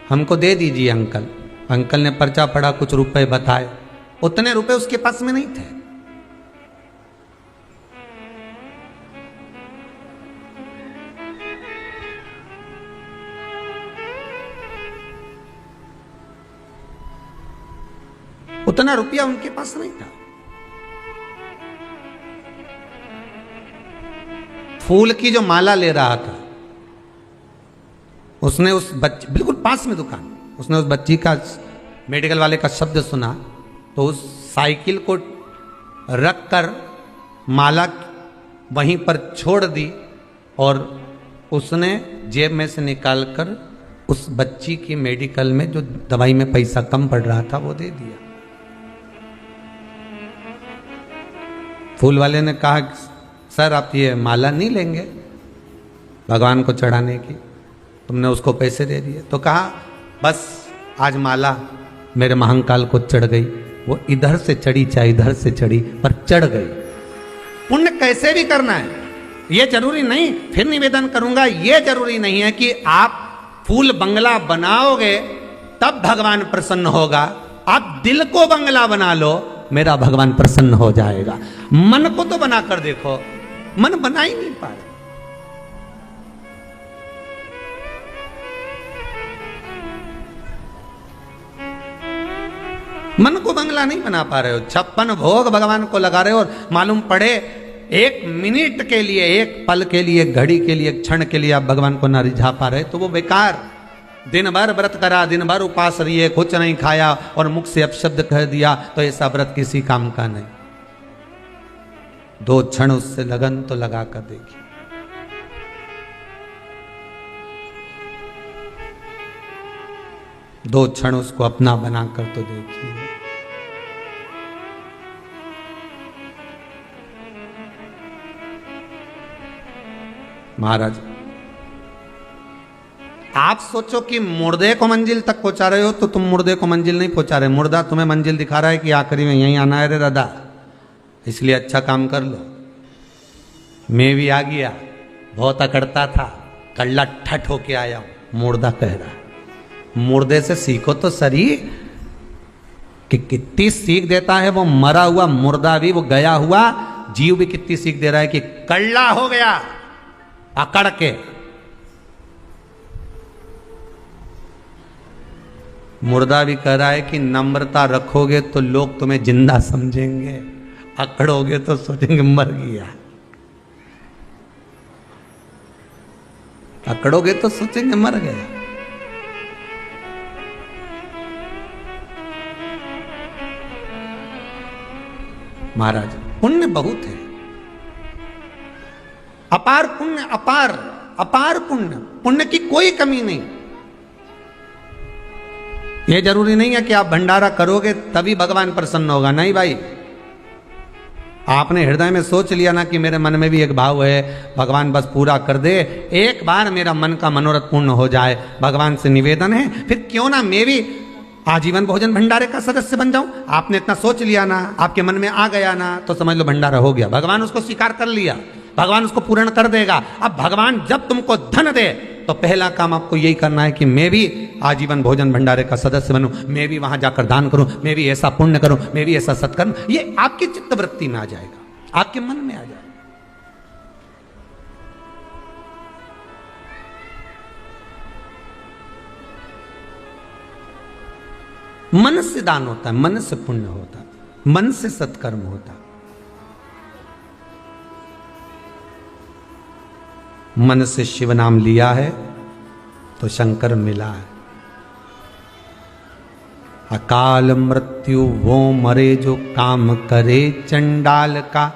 Speaker 1: हमको दे दीजिए अंकल। अंकल ने पर्चा पढ़ा, कुछ रुपए बताए, उतने रुपए उसके पास में नहीं थे। उतना रुपया उनके पास नहीं था। फूल की जो माला ले रहा था, उसने उस बच्ची, बिल्कुल पास में दुकान, उसने उस बच्ची का, मेडिकल वाले का शब्द सुना, तो उस साइकिल को रख कर माला वहीं पर छोड़ दी और उसने जेब में से निकालकर उस बच्ची की मेडिकल में जो दवाई में पैसा कम पड़ रहा था वो दे दिया। फूल वाले ने कहा सर आप ये माला नहीं लेंगे भगवान को चढ़ाने की, तुमने उसको पैसे दे दिए। तो कहा बस आज माला मेरे महंकाल को चढ़ गई, वो इधर से चढ़ी चाहे इधर से चढ़ी पर चढ़ गई। पुण्य कैसे भी करना है, ये जरूरी नहीं, फिर निवेदन करूंगा, ये जरूरी नहीं है कि आप फूल बंगला बनाओगे तब भगवान प्रसन्न होगा। आप दिल को बंगला बना लो, मेरा भगवान प्रसन्न हो जाएगा। मन को तो बना कर देखो, मन बना ही नहीं पा रहे। मन को बंगला नहीं बना पा रहे हो, 56 भोग भगवान को लगा रहे हो, और मालूम पड़े एक मिनट के लिए, एक पल के लिए, एक घड़ी के लिए, एक क्षण के लिए आप भगवान को ना रिझा पा रहे तो वो बेकार। दिन भर व्रत करा, दिन भर उपास रहिए, कुछ नहीं खाया और मुख से अपशब्द कह दिया, तो ऐसा व्रत किसी काम का नहीं। 2 क्षण उससे लगन तो लगा कर देखिए। दो क्षण उसको अपना बनाकर तो देखिए। महाराज आप सोचो कि मुर्दे को मंजिल तक पहुंचा रहे हो तो तुम मुर्दे को मंजिल नहीं पहुंचा रहे, मुर्दा तुम्हें मंजिल दिखा रहा है कि आखिरी में यहीं आना है रे दादा, इसलिए अच्छा काम कर लो। मैं भी आ गया, बहुत अकड़ता था, कल्ला ठट होके आया हूं, मुर्दा कह रहा। मुर्दे से सीखो तो सही कि कितनी सीख देता है वो मरा हुआ मुर्दा भी, वो गया हुआ जीव भी कितनी सीख दे रहा है कि कल्ला हो गया अकड़ के। मुर्दा भी कह रहा है कि नम्रता रखोगे तो लोग तुम्हें जिंदा समझेंगे, अकड़ोगे तो सोचेंगे मर गया, अकड़ोगे तो सोचेंगे मर गया। महाराज पुण्य बहुत है, अपार पुण्य, अपार अपार पुण्य, पुण्य की कोई कमी नहीं। यह जरूरी नहीं है कि आप भंडारा करोगे तभी भगवान प्रसन्न होगा, नहीं भाई। आपने हृदय में सोच लिया ना कि मेरे मन में भी एक भाव है, भगवान बस पूरा कर दे, एक बार मेरा मन का मनोरथ पूर्ण हो जाए, भगवान से निवेदन है, फिर क्यों ना मैं भी आजीवन भोजन भंडारे का सदस्य बन जाऊं। आपने इतना सोच लिया ना, आपके मन में आ गया ना, तो समझ लो भंडारा हो गया, भगवान उसको स्वीकार कर लिया, भगवान उसको पूर्ण कर देगा। अब भगवान जब तुमको धन दे तो पहला काम आपको यही करना है कि मैं भी आजीवन भोजन भंडारे का सदस्य बनूं, मैं भी वहां जाकर दान करूं, मैं भी ऐसा पुण्य करूं, मैं भी ऐसा सत्कर्म। ये आपकी चित्तवृत्ति में आ जाएगा, आपके मन में आ जाएगा। मन से दान होता है, मन से पुण्य होता है, मन से सत्कर्म होता है। मन से शिव नाम लिया है तो शंकर मिला है। अकाल मृत्यु वो मरे जो काम करे चंडाल का,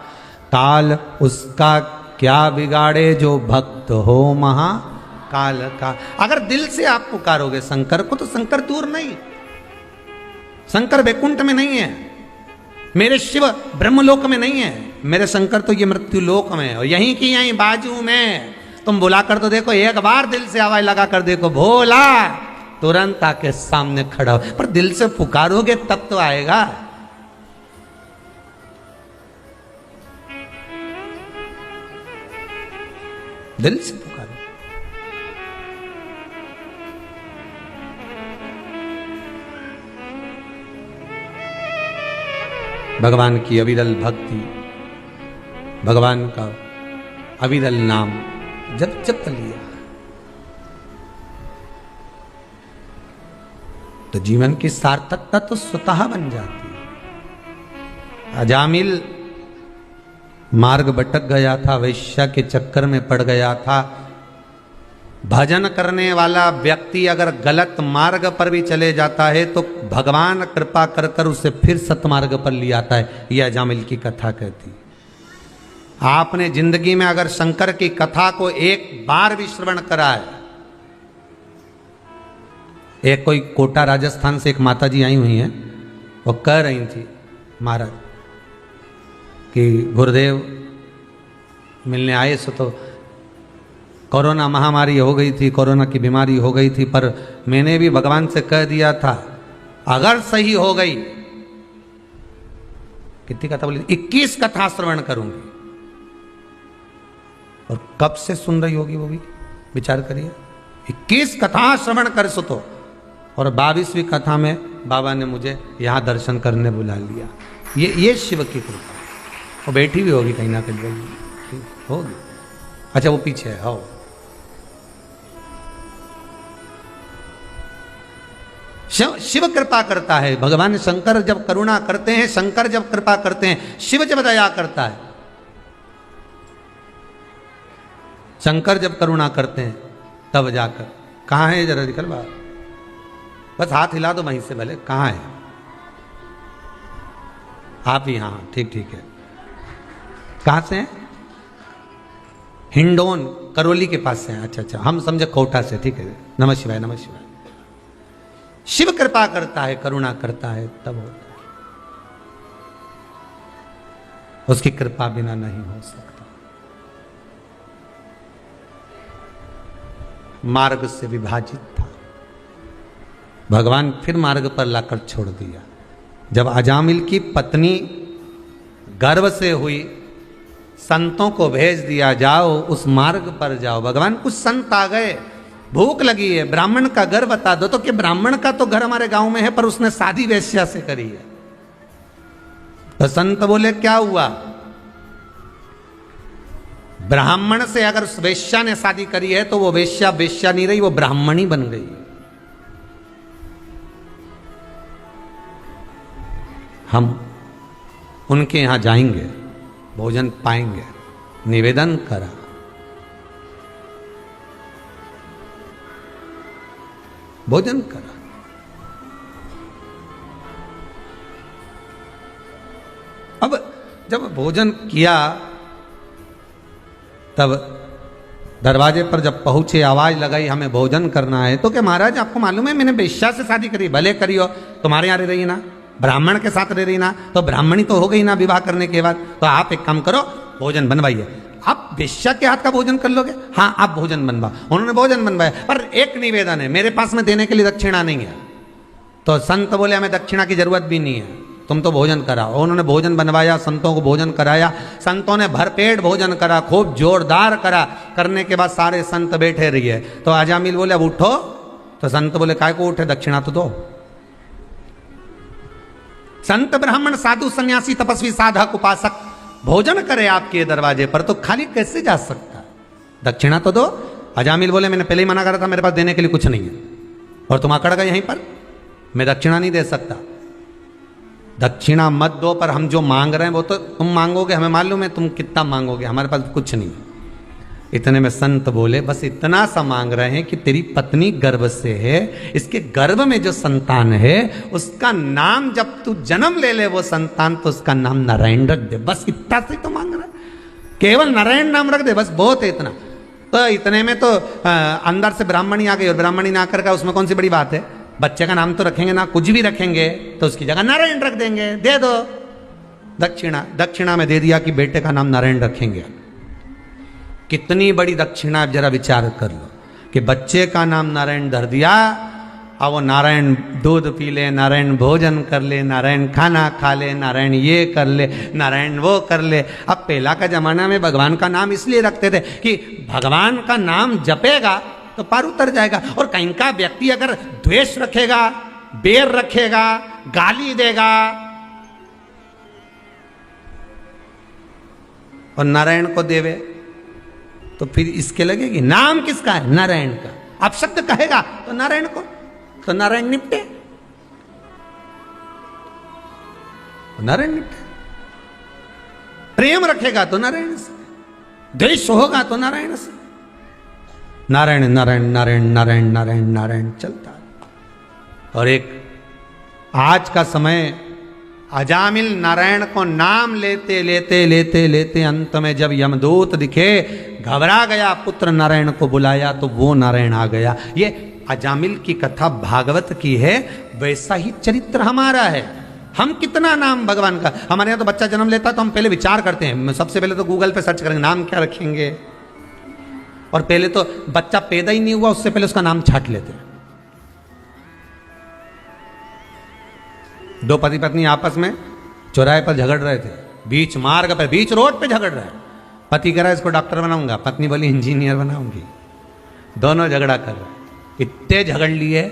Speaker 1: काल उसका क्या बिगाड़े जो भक्त हो महाकाल का। अगर दिल से आप पुकारोगे शंकर को तो शंकर दूर नहीं, शंकर वैकुंठ में नहीं है, मेरे शिव ब्रह्मलोक में नहीं है, मेरे शंकर तो ये मृत्यु लोक में है, और यहीं की यहीं बाजू में। तुम बुला कर तो देखो, एक बार दिल से आवाज लगा कर देखो, भोला, तुरंत आके सामने खड़ा हो। पर दिल से पुकारोगे तब तो आएगा। दिल से पुकारो। भगवान की अविरल भक्ति, भगवान का अविरल नाम जब जब लिया तो जीवन की सार्थकता तो स्वतः बन जाती है। अजामिल मार्ग भटक गया था, वैश्या के चक्कर में पड़ गया था। भजन करने वाला व्यक्ति अगर गलत मार्ग पर भी चले जाता है तो भगवान कृपा कर कर उसे फिर सतमार्ग पर ले आता है। यह अजामिल की कथा कहती। आपने जिंदगी में अगर शंकर की कथा को एक बार भी श्रवण करा है। एक कोई कोटा राजस्थान से एक माता जी आई हुई हैं, वो कह रही थी महाराज कि गुरुदेव मिलने आए सो तो कोरोना महामारी हो गई थी, कोरोना की बीमारी हो गई थी, पर मैंने भी भगवान से कह दिया था अगर सही हो गई, कितनी कथा बोली, 21 कथा श्रवण करूंगी। और कब से सुन रही होगी वो भी विचार करिए। 21 कथा श्रवण कर सो तो, और 22वीं कथा में बाबा ने मुझे यहां दर्शन करने बुला लिया। ये शिव की कृपा। वो बैठी भी होगी कहीं ना कहीं होगी। अच्छा वो पीछे है। हो शिव कृपा करता है। भगवान शंकर जब करुणा करते हैं, शंकर जब कृपा करते हैं, शिव जब दया करता है, शंकर जब करुणा करते हैं तब जाकर। कहां है जरा निकल बाहर, बस हाथ हिला दो वहीं से भले। कहां है आप ही? हाँ ठीक ठीक है। कहां से हैं? हिंडोन करौली के पास से हैं। अच्छा अच्छा, हम समझे कोटा से। ठीक है, नमः शिवाय नमः शिवाय। शिव कृपा करता है, करुणा करता है तब होता है। उसकी कृपा बिना नहीं हो सकता। मार्ग से विभाजित था, भगवान फिर मार्ग पर लाकर छोड़ दिया। जब अजामिल की पत्नी गर्भ से हुई, संतों को भेज दिया, जाओ उस मार्ग पर जाओ। भगवान कुछ संत आ गए, भूख लगी है, ब्राह्मण का घर बता दो। तो कि ब्राह्मण का तो घर हमारे गांव में है, पर उसने शादी वेश्या से करी है। तो संत बोले क्या हुआ? ब्राह्मण से अगर उस वेश्या ने शादी करी है तो वो वेश्या वेश्या नहीं रही, वो ब्राह्मणी बन गई। हम उनके यहां जाएंगे, भोजन पाएंगे। निवेदन करा, भोजन करा। अब जब भोजन किया तब दरवाजे पर जब पहुंचे, आवाज लगाई हमें भोजन करना है। तो क्या महाराज आपको मालूम है मैंने वेश्या से शादी करी? भले करी हो, तुम्हारे यहाँ रह रही ना, ब्राह्मण के साथ रह रही ना, तो ब्राह्मणी तो हो गई ना विवाह करने के बाद। तो आप एक काम करो, भोजन बनवाइए। आप वेश्या के हाथ का भोजन कर लोगे? हाँ आप भोजन बनवा। उन्होंने भोजन बनवाया, पर एक निवेदन है, मेरे पास में देने के लिए दक्षिणा नहीं है। तो संत बोले हमें दक्षिणा की जरूरत भी नहीं है, तुम तो भोजन कराओ। उन्होंने भोजन बनवाया, संतों को भोजन कराया। संतों ने भरपेट भोजन करा, खूब जोरदार करा। करने के बाद सारे संत बैठे रहिए। तो अजामिल बोले अब उठो। तो संत बोले काय को उठे, दक्षिणा तो दो। संत ब्राह्मण साधु सन्यासी तपस्वी साधक उपासक भोजन करे आपके दरवाजे पर, तो खाली कैसे जा सकता? दक्षिणा तो दो। अजामिल बोले मैंने पहले ही मना करा था, मेरे पास देने के लिए कुछ नहीं है, और तुम अकड़ गए यहीं पर। मैं दक्षिणा नहीं दे सकता। दक्षिणा मत दो, पर हम जो मांग रहे हैं वो तो तुम मांगोगे, हमें मालूम है तुम कितना मांगोगे, हमारे पास कुछ नहीं। इतने में संत बोले बस इतना सा मांग रहे हैं कि तेरी पत्नी गर्भ से है, इसके गर्भ में जो संतान है उसका नाम जब तू जन्म ले ले वो संतान, तो उसका नाम नारायण रख दे। बस इतना से तो मांग रहा है, केवल नारायण नाम रख दे, बस बहुत है इतना। तो इतने में तो अंदर से ब्राह्मणी आ गई, और ब्राह्मणी ना आकर का उसमें कौन सी बड़ी बात है। बच्चे का नाम तो रखेंगे ना, कुछ भी रखेंगे तो उसकी जगह नारायण रख देंगे, दे दो दक्षिणा। दक्षिणा में दे दिया कि बेटे का नाम नारायण रखेंगे। कितनी बड़ी दक्षिणा, जरा विचार कर लो कि बच्चे का नाम नारायण धर दिया, अब वो नारायण दूध पी ले, नारायण भोजन कर ले, नारायण खाना खा ले, नारायण ये कर ले, नारायण वो कर ले। अब पहला का जमाना में भगवान का नाम इसलिए रखते थे कि भगवान का नाम जपेगा तो पार उतर जाएगा। और कहीं का व्यक्ति अगर द्वेष रखेगा, बेर रखेगा, गाली देगा और नारायण को देवे तो फिर इसके लगेगी। नाम किसका है? नारायण का। अब शब्द कहेगा तो नारायण को, तो नारायण निपटे, नारायण निपटे। प्रेम रखेगा तो नारायण से, द्वेष होगा तो नारायण से। नारायण नारायण नारायण नारायण नारायण नारायण चलता है। और एक आज का समय अजामिल नारायण को नाम लेते लेते लेते लेते अंत में जब यमदूत दिखे, घबरा गया, पुत्र नारायण को बुलाया तो वो नारायण आ गया। ये अजामिल की कथा भागवत की है, वैसा ही चरित्र हमारा है। हम कितना नाम भगवान का, हमारे यहाँ तो बच्चा जन्म लेता तो हम पहले विचार करते हैं, सबसे पहले तो गूगल पे सर्च करेंगे नाम क्या रखेंगे, और पहले तो बच्चा पैदा ही नहीं हुआ उससे पहले उसका नाम छाट लेते हैं। दो पति पत्नी आपस में चौराहे पर झगड़ रहे थे, बीच मार्ग पर, बीच रोड पे झगड़ रहे हैं। पति कह रहा है इसको डॉक्टर बनाऊंगा, पत्नी बोली इंजीनियर बनाऊंगी। दोनों झगड़ा कर रहे हैं, इतने झगड़ लिए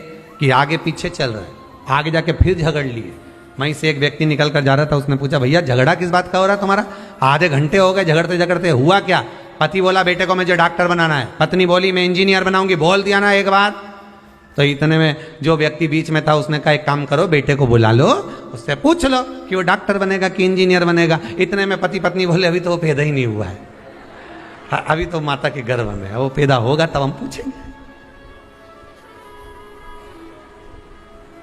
Speaker 1: कि आगे पीछे चल रहे हैं, आगे जाके फिर झगड़ लिए। वहीं से एक व्यक्ति निकल कर जा रहा था, उसने पूछा भैया झगड़ा किस बात का हो रहा है तुम्हारा? आधे घंटे हो गए झगड़ते झगड़ते, हुआ क्या? पति बोला बेटे को मुझे डॉक्टर बनाना है, पत्नी बोली मैं इंजीनियर बनाऊंगी। बोल दिया ना एक बार। तो इतने में जो व्यक्ति बीच में था उसने कहा एक काम करो, बेटे को बुला लो, उससे पूछ लो कि वो डॉक्टर बनेगा कि इंजीनियर बनेगा। इतने में पति पत्नी बोले अभी तो वो पैदा ही नहीं हुआ है, अभी तो माता के गर्भ में है, वो पैदा होगा तब हम पूछेंगे।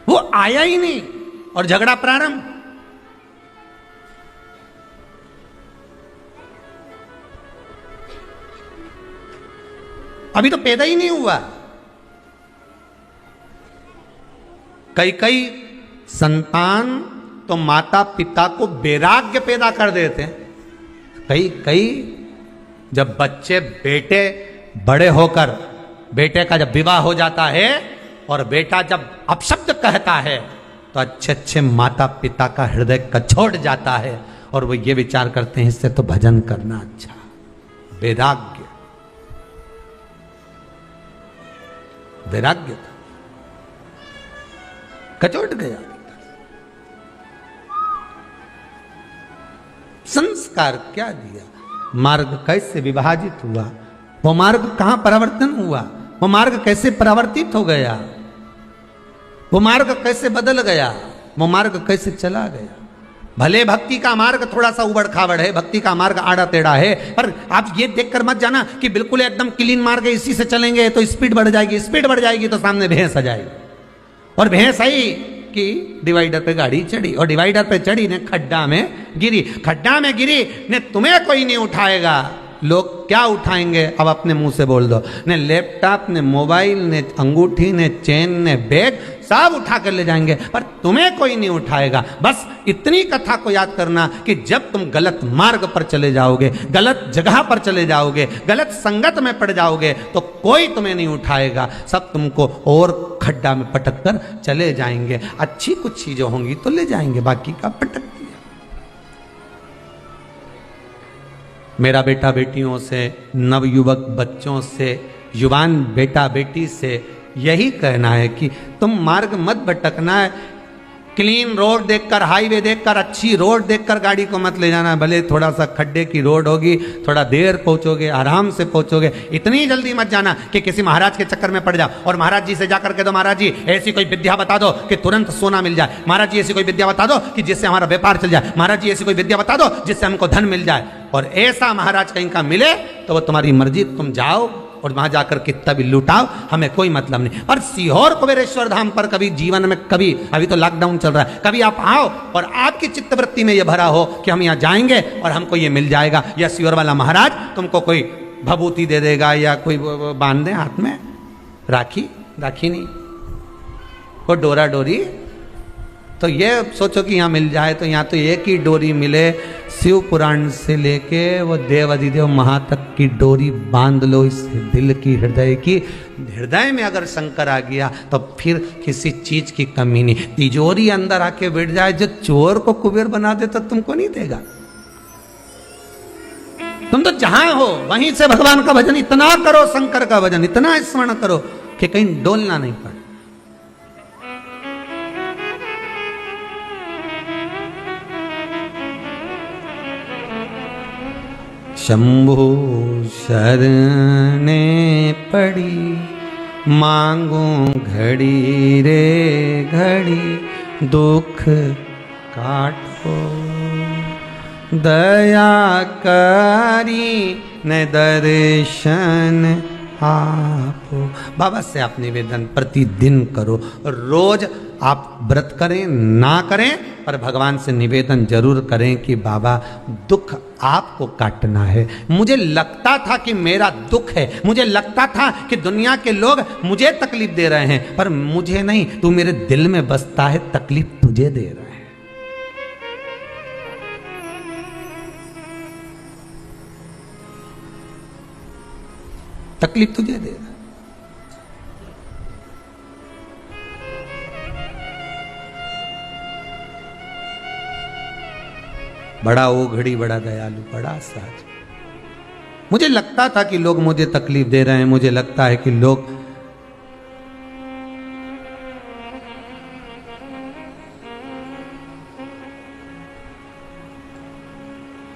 Speaker 1: वो आया ही नहीं और झगड़ा प्रारंभ। अभी तो पैदा ही नहीं हुआ। कई कई संतान तो माता पिता को वैराग्य पैदा कर देते हैं। कई कई जब बच्चे बेटे बड़े होकर, बेटे का जब विवाह हो जाता है और बेटा जब अपशब्द कहता है तो अच्छे अच्छे माता पिता का हृदय कछोड़ जाता है और वो ये विचार करते हैं इससे तो भजन करना अच्छा। वैराग्य, वैराग्य कचोट गया। संस्कार क्या दिया, मार्ग कैसे विभाजित हुआ, वो मार्ग कहां परिवर्तन हुआ, वो मार्ग कैसे परिवर्तित हो गया, वो मार्ग कैसे बदल गया, वो मार्ग कैसे चला गया। भले भक्ति का मार्ग थोड़ा सा उबड़ खाबड़ है, भक्ति का मार्ग आड़ा टेढ़ा है, पर आप ये देखकर मत जाना कि बिल्कुल एकदम क्लीन मार्ग है, इसी से चलेंगे तो स्पीड बढ़ जाएगी, स्पीड बढ़ जाएगी तो सामने भैंस आ जाएगी। और भैंस आई कि डिवाइडर पे गाड़ी चढ़ी और डिवाइडर पे चढ़ी ने खड्डा में गिरी, खड्डा में गिरी ने तुम्हें कोई नहीं उठाएगा। लोग क्या उठाएंगे अब अपने मुंह से बोल दो, ने लैपटॉप ने मोबाइल ने अंगूठी ने चेन ने बैग सब उठा कर ले जाएंगे, पर तुम्हें कोई नहीं उठाएगा। बस इतनी कथा को याद करना कि जब तुम गलत मार्ग पर चले जाओगे, गलत जगह पर चले जाओगे, गलत संगत में पड़ जाओगे तो कोई तुम्हें नहीं उठाएगा, सब तुमको और खड्डा में पटक कर चले जाएंगे। अच्छी कुछ चीजें होंगी तो ले जाएंगे, बाकी का पटक दिया। मेरा बेटा बेटियों से, नवयुवक बच्चों से, युवान बेटा बेटी से यही कहना है कि तुम मार्ग मत भटकना है। क्लीन रोड देखकर, हाईवे देखकर, अच्छी रोड देखकर गाड़ी को मत ले जाना। भले थोड़ा सा खड्डे की रोड होगी, थोड़ा देर पहुंचोगे, आराम से पहुंचोगे। इतनी जल्दी मत जाना कि किसी महाराज के चक्कर में पड़ जाओ और महाराज जी से जाकर के दो, महाराज जी ऐसी कोई विद्या बता दो कि तुरंत सोना मिल जाए, महाराज जी ऐसी कोई विद्या बता दो कि जिससे हमारा व्यापार चल जाए, महाराज जी ऐसी कोई विद्या बता दो जिससे हमको धन मिल जाए। और ऐसा महाराज कहीं का मिले तो वो तुम्हारी मर्जी, तुम जाओ और वहां जाकर कितना भी लुटाओ, हमें कोई मतलब नहीं। और सीहोर कुबेरेश्वर धाम पर कभी जीवन में, कभी, अभी तो लॉकडाउन चल रहा है, कभी आप आओ और आपकी चित्तवृत्ति में यह भरा हो कि हम यहाँ जाएंगे और हमको ये मिल जाएगा, या सीहोर वाला महाराज तुमको कोई भभूति दे देगा या कोई बांध दे हाथ में राखी, राखी नहीं, वो डोरा डोरी। तो ये सोचो कि यहाँ मिल जाए, तो यहाँ तो एक ही डोरी मिले, शिव पुराण से लेके वो देव अधिदेव महा तक की डोरी बांध लो इस दिल की, हृदय की। हृदय में अगर शंकर आ गया तो फिर किसी चीज की कमी नहीं। तिजोरी अंदर आके बैठ जाए, जो चोर को कुबेर बना दे तो तुमको नहीं देगा। तुम तो जहां हो वहीं से भगवान का भजन इतना करो, शंकर का भजन इतना स्मरण करो कि कहीं डोलना नहीं पड़े। शंभु शरणे पड़ी, मांगू घड़ी रे घड़ी, दुख काटो दया करी न दर्शन आपो। बाबा से आप निवेदन प्रतिदिन करो, रोज आप व्रत करें ना करें पर भगवान से निवेदन जरूर करें कि बाबा दुख आपको काटना है। मुझे लगता था कि मेरा दुख है, मुझे लगता था कि दुनिया के लोग मुझे तकलीफ दे रहे हैं, पर मुझे नहीं, तू मेरे दिल में बसता है, तकलीफ तुझे दे रहा है। तकलीफ तुझे दे रहा है। बड़ा ओघड़ी, बड़ा दयालु, बड़ा सहज। मुझे लगता था कि लोग मुझे तकलीफ दे रहे हैं, मुझे लगता है कि लोग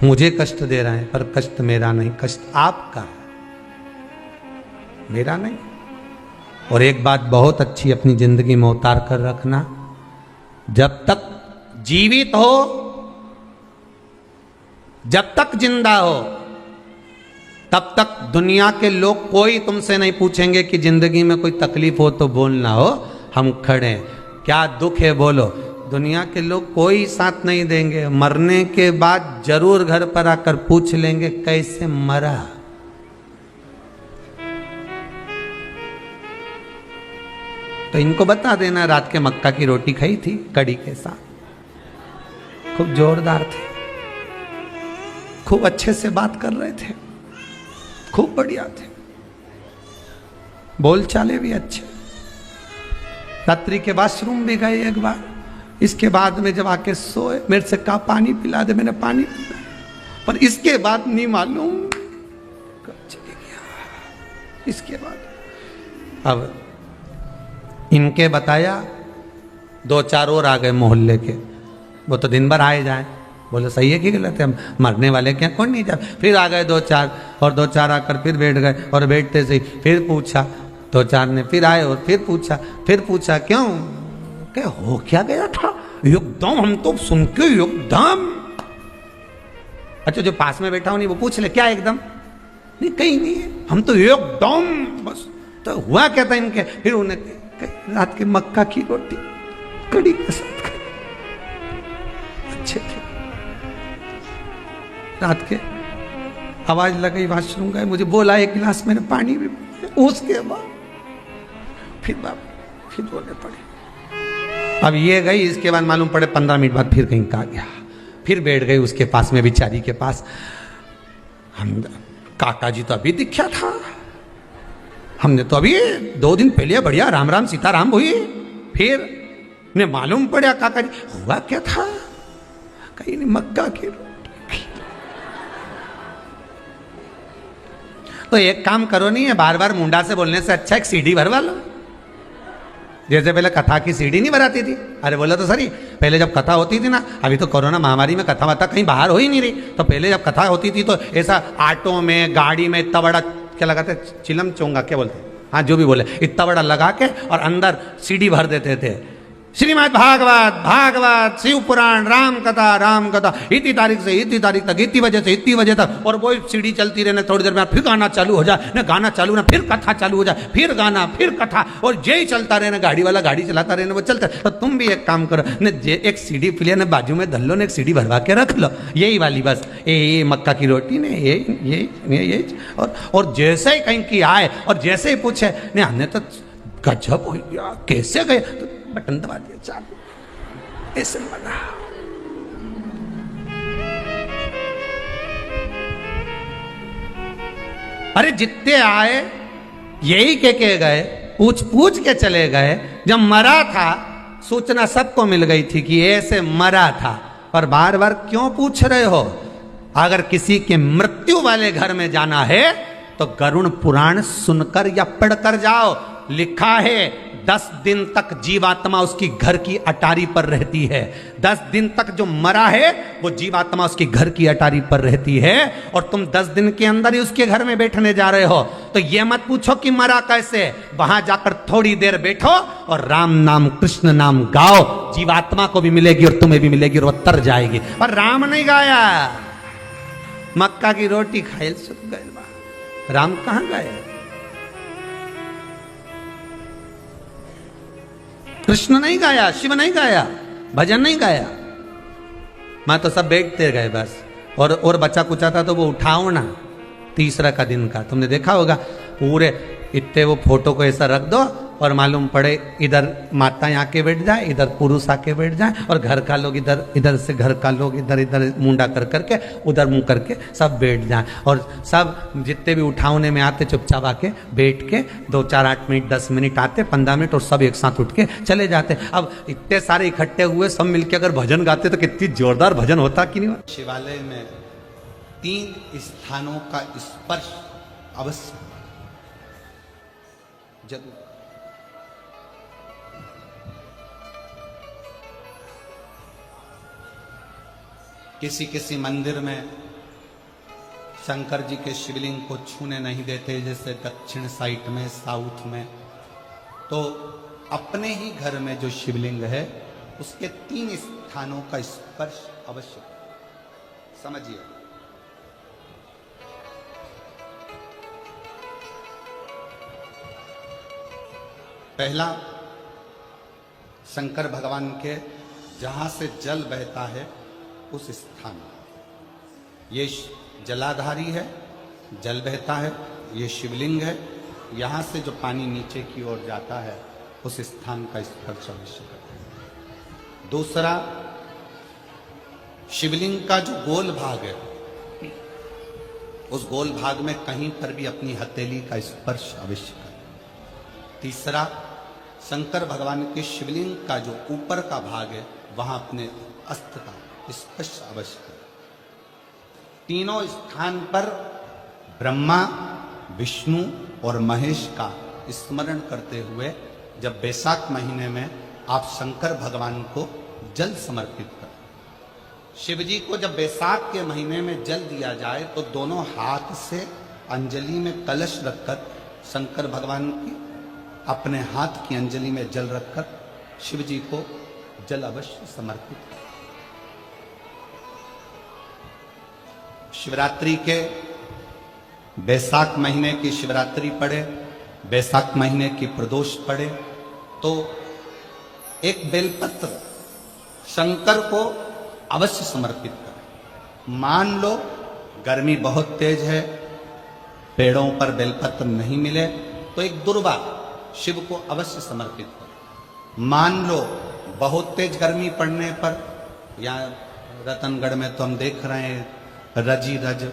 Speaker 1: मुझे कष्ट दे रहे हैं, पर कष्ट मेरा नहीं, कष्ट आपका है, मेरा नहीं। और एक बात बहुत अच्छी अपनी जिंदगी में उतार कर रखना, जब तक जीवित हो, जब तक जिंदा हो, तब तक दुनिया के लोग कोई तुमसे नहीं पूछेंगे कि जिंदगी में कोई तकलीफ हो तो बोलना हो, हम खड़े हैं, क्या दुख है बोलो। दुनिया के लोग कोई साथ नहीं देंगे, मरने के बाद जरूर घर पर आकर पूछ लेंगे कैसे मरा। तो इनको बता देना रात के मक्का की रोटी खाई थी कड़ी के साथ, खूब जोरदार थे, खूब अच्छे से बात कर रहे थे, खूब बढ़िया थे, बोल चाले भी अच्छे। रात्रि के वॉशरूम भी गए एक बार, इसके बाद में जब आके सोए मेरे से कहा पानी पिला दे, मैंने पानी पिला, पर इसके बाद नहीं मालूम कब चले गया। इसके बाद अब इनके बताया, दो चार और आ गए मोहल्ले के, वो तो दिन भर आए जाए, बोले सही है कि गलत है, हम मरने वाले क्या, कौन नहीं जाए। फिर आ गए दो चार, और दो चार आकर फिर बैठ गए, और बैठते से फिर पूछा, दो चार ने फिर आए और फिर पूछा क्यों, क्या हो क्या गया था, एकदम हम तो सुन के एकदम। अच्छा जो पास में बैठा हो नहीं वो पूछ ले क्या एकदम, नहीं कहीं नहीं है, हम तो एकदम बस। तो हुआ क्या था इनके, फिर उन्हें रात के मक्का की रोटी कड़ी के साथ खाई, अच्छे थे। रात के आवाज लगाई, वॉशरूम गए, मुझे बोला एक गिलास मैंने पानी भी, उसके बाद फिर बोलने पड़े। अब ये गई, इसके बाद मालूम पड़े 15 मिनट बाद फिर कहीं कहा गया, फिर बैठ गई उसके पास में, बिचारी के पास। हम काका जी तो अभी दिखा था, हमने तो अभी 2 दिन पहले बढ़िया राम राम सीताराम हुई, फिर ने मालूम पड़ा काका जी हुआ क्या था, कहीं नहीं मक्का की रोटी। तो एक काम करो, नहीं है बार बार मुंडा से बोलने से अच्छा एक सीडी भरवा लो, जैसे पहले कथा की सीढ़ी नहीं बनाती थी, अरे बोला तो सही, पहले जब कथा होती थी ना, अभी तो कोरोना महामारी में कथा वथा कहीं बाहर हो ही नहीं रही, तो पहले जब कथा होती थी तो ऐसा ऑटो में गाड़ी में इतना बड़ा क्या लगाते, चिलम चोंगा क्या बोलते, हाँ जो भी बोले, इतना बड़ा लगा के और अंदर सीढ़ी भर देते थे, श्रीमद् भागवत भागवत शिव पुराण राम कथा इतनी तारीख से इतनी तारीख तक इतनी बजे से इतनी बजे तक, और वो सीढ़ी चलती रहने, थोड़ी देर में फिर गाना चालू हो जाए ना, गाना चालू ना फिर कथा चालू हो जाए, फिर गाना फिर कथा, और यही चलता रहना, गाड़ी वाला गाड़ी चलाता रहना, वो चलता। तो तुम भी एक काम करो न, एक सीढ़ी प्लेयर ने बाजू में धल्लो ने एक सीढ़ी भरवा के रख लो, यही वाली बस ये मक्का की रोटी ने ये और जैसे ही कहीं की आए और जैसे ही पूछे ने हमने तो गजब हो गया कैसे गए, तो बटन दबा दिया चालू, ऐसे लगा। अरे जितने आए यही के गए, पूछ के चले गए, जब मरा था सूचना सबको मिल गई थी कि ऐसे मरा था, पर बार बार क्यों पूछ रहे हो? अगर किसी के मृत्यु वाले घर में जाना है तो गरुड़ पुराण सुनकर या पढ़कर जाओ। लिखा है 10 दिन तक जीवात्मा उसकी घर की अटारी पर रहती है, 10 दिन तक जो मरा है वो जीवात्मा उसकी घर की अटारी पर रहती है, और तुम 10 दिन के अंदर ही उसके घर में बैठने जा रहे हो, तो ये मत पूछो कि मरा कैसे, वहां जाकर थोड़ी देर बैठो और राम नाम कृष्ण नाम गाओ, जीवात्मा को भी मिलेगी और तुम्हें भी मिलेगी और वो तर जाएगी। पर राम नहीं गाया, मक्का की रोटी खाए सुख गए, राम कहां गए? कृष्ण नहीं गाया, शिव नहीं गाया, भजन नहीं गाया, मैं तो सब बैठते गए बस, और बचा कुचा था तो वो उठाओ ना, तीसरा का दिन का तुमने देखा होगा, पूरे इतने वो फोटो को ऐसा रख दो और मालूम पड़े इधर माता आके बैठ जाए, इधर पुरुष आके बैठ जाए, और घर का लोग इधर से घर का लोग इधर मुंडा कर करके उधर मुंह करके सब बैठ जाए, और सब जितने भी उठावने में आते चुपचाप आके बैठ के 2 4 8 मिनट 10 मिनट आते 15 मिनट और सब एक साथ उठ के चले जाते। अब इतने सारे इकट्ठे हुए सब मिलके अगर भजन गाते तो कितनी जोरदार भजन होता कि नहीं। शिवालय में 3 स्थानों का स्पर्श अवश्य जरूर। किसी मंदिर में शंकर जी के शिवलिंग को छूने नहीं देते, जैसे दक्षिण साइड में, साउथ में, तो अपने ही घर में जो शिवलिंग है उसके 3 स्थानों का स्पर्श अवश्य समझिए। पहला, शंकर भगवान के जहां से जल बहता है उस स्थान, ये जलाधारी है, जल बहता है, ये शिवलिंग है, यहां से जो पानी नीचे की ओर जाता है उस स्थान का स्पर्श अवश्य करें। दूसरा, शिवलिंग का जो गोल भाग है उस गोल भाग में कहीं पर भी अपनी हथेली का स्पर्श अवश्य करें। तीसरा, शंकर भगवान के शिवलिंग का जो ऊपर का भाग है वहां अपने अस्त्र का स्पर्श अवश्य करें। तीनों स्थान पर ब्रह्मा, विष्णु और महेश का स्मरण करते हुए जब बैसाख महीने में आप शंकर भगवान को जल समर्पित करें। शिव जी को जब बैसाख के महीने में जल दिया जाए तो दोनों हाथ से अंजलि में कलश रखकर शंकर भगवान की अपने हाथ की अंजलि में जल रखकर शिव जी को जल अवश्य समर्पित करें। शिवरात्रि के बैसाख महीने की शिवरात्रि पड़े, बैसाख महीने की प्रदोष पड़े, तो एक बेलपत्र शंकर को अवश्य समर्पित करें। मान लो गर्मी बहुत तेज है, पेड़ों पर बेलपत्र नहीं मिले तो एक दुर्वा शिव को अवश्य समर्पित करें। मान लो बहुत तेज गर्मी पड़ने पर, यहाँ रतनगढ़ में तो हम देख रहे हैं रजी रज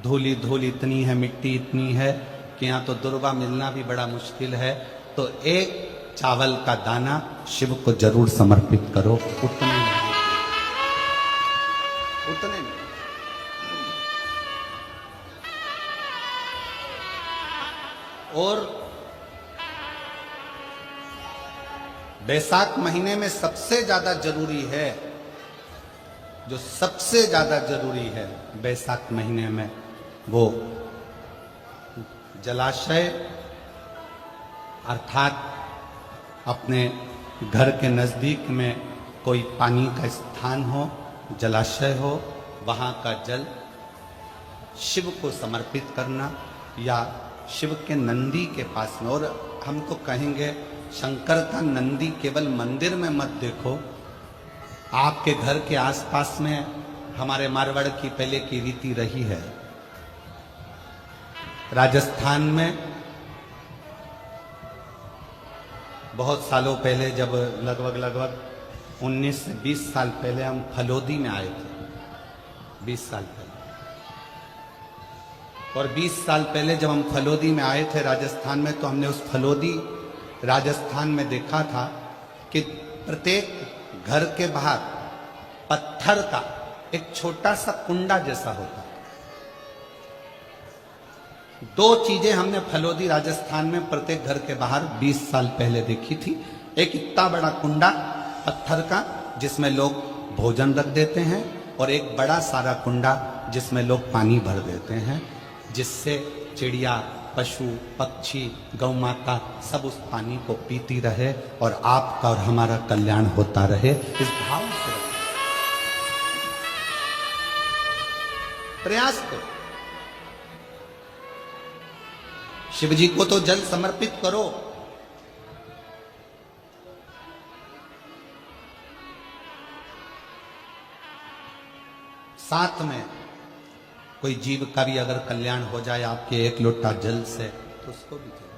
Speaker 1: धूली धूल इतनी है, मिट्टी इतनी है कि यहाँ तो दुर्वा मिलना भी बड़ा मुश्किल है, तो एक चावल का दाना शिव को जरूर समर्पित करो, उतने में। और बैसाख महीने में सबसे ज्यादा जरूरी है, जो सबसे ज्यादा जरूरी है बैसाख महीने में, वो जलाशय अर्थात अपने घर के नजदीक में कोई पानी का स्थान हो, जलाशय हो, वहां का जल शिव को समर्पित करना, या शिव के नंदी के पास में। और हम तो कहेंगे शंकर का नंदी केवल मंदिर में मत देखो, आपके घर के आसपास में हमारे मारवाड़ की पहले की रीति रही है। राजस्थान में बहुत सालों पहले, जब लगभग 19 से 20 साल पहले हम फलोदी में आए थे, 20 साल पहले, और 20 साल पहले जब हम फलोदी में आए थे राजस्थान में, तो हमने उस फलोदी राजस्थान में देखा था कि प्रत्येक घर के बाहर पत्थर का एक छोटा सा कुंडा जैसा होता है। दो चीजें हमने फलोदी राजस्थान में प्रत्येक घर के बाहर 20 साल पहले देखी थी। एक इतना बड़ा कुंडा पत्थर का जिसमें लोग भोजन रख देते हैं, और एक बड़ा सारा कुंडा जिसमें लोग पानी भर देते हैं, जिससे चिड़िया, पशु, पक्षी, गौ माता सब उस पानी को पीती रहे और आपका और हमारा कल्याण होता रहे। इस भाव से प्रयास करो। शिव जी को तो जल समर्पित करो, साथ में कोई जीव का भी अगर कल्याण हो जाए आपके एक लोटा जल से, तो उसको भी जल,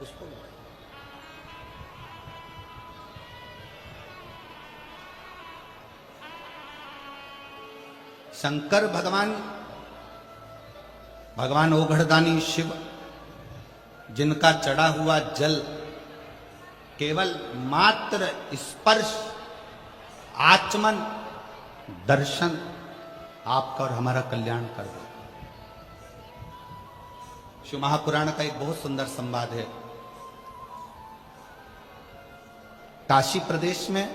Speaker 1: उसको भी। शंकर भगवान ओघड़दानी शिव, जिनका चढ़ा हुआ जल केवल मात्र स्पर्श, आचमन, दर्शन आपका और हमारा कल्याण कर दे। शिव महापुराण का एक बहुत सुंदर संवाद है। काशी प्रदेश में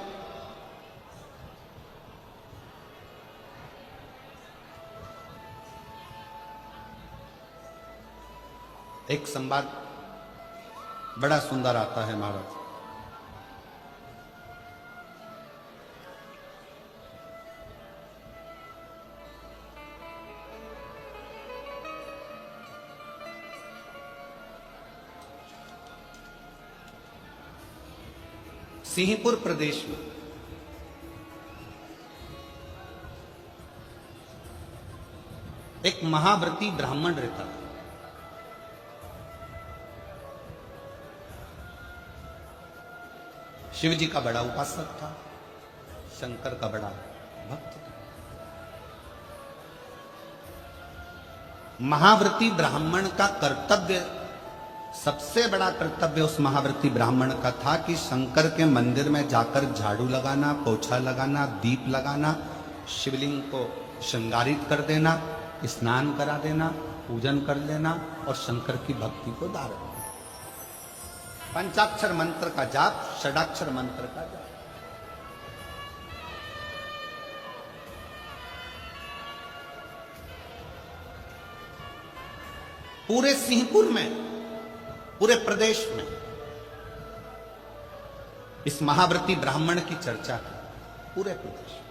Speaker 1: एक संवाद बड़ा सुंदर आता है महाराज। सिंहपुर प्रदेश में एक महाव्रती ब्राह्मण रहता था। शिव जी का बड़ा उपासक था, शंकर का बड़ा भक्त था। महाव्रती ब्राह्मण का कर्तव्य, सबसे बड़ा कर्तव्य उस महाव्रती ब्राह्मण का था कि शंकर के मंदिर में जाकर झाड़ू लगाना, पोछा लगाना, दीप लगाना, शिवलिंग को श्रृंगारित कर देना, स्नान करा देना, पूजन कर लेना और शंकर की भक्ति को धारण करना। पंचाक्षर मंत्र का जाप, षडाक्षर मंत्र का जाप। पूरे सिंहपुर में, पूरे प्रदेश में इस महाव्रती ब्राह्मण की चर्चा थी, पूरे प्रदेश में।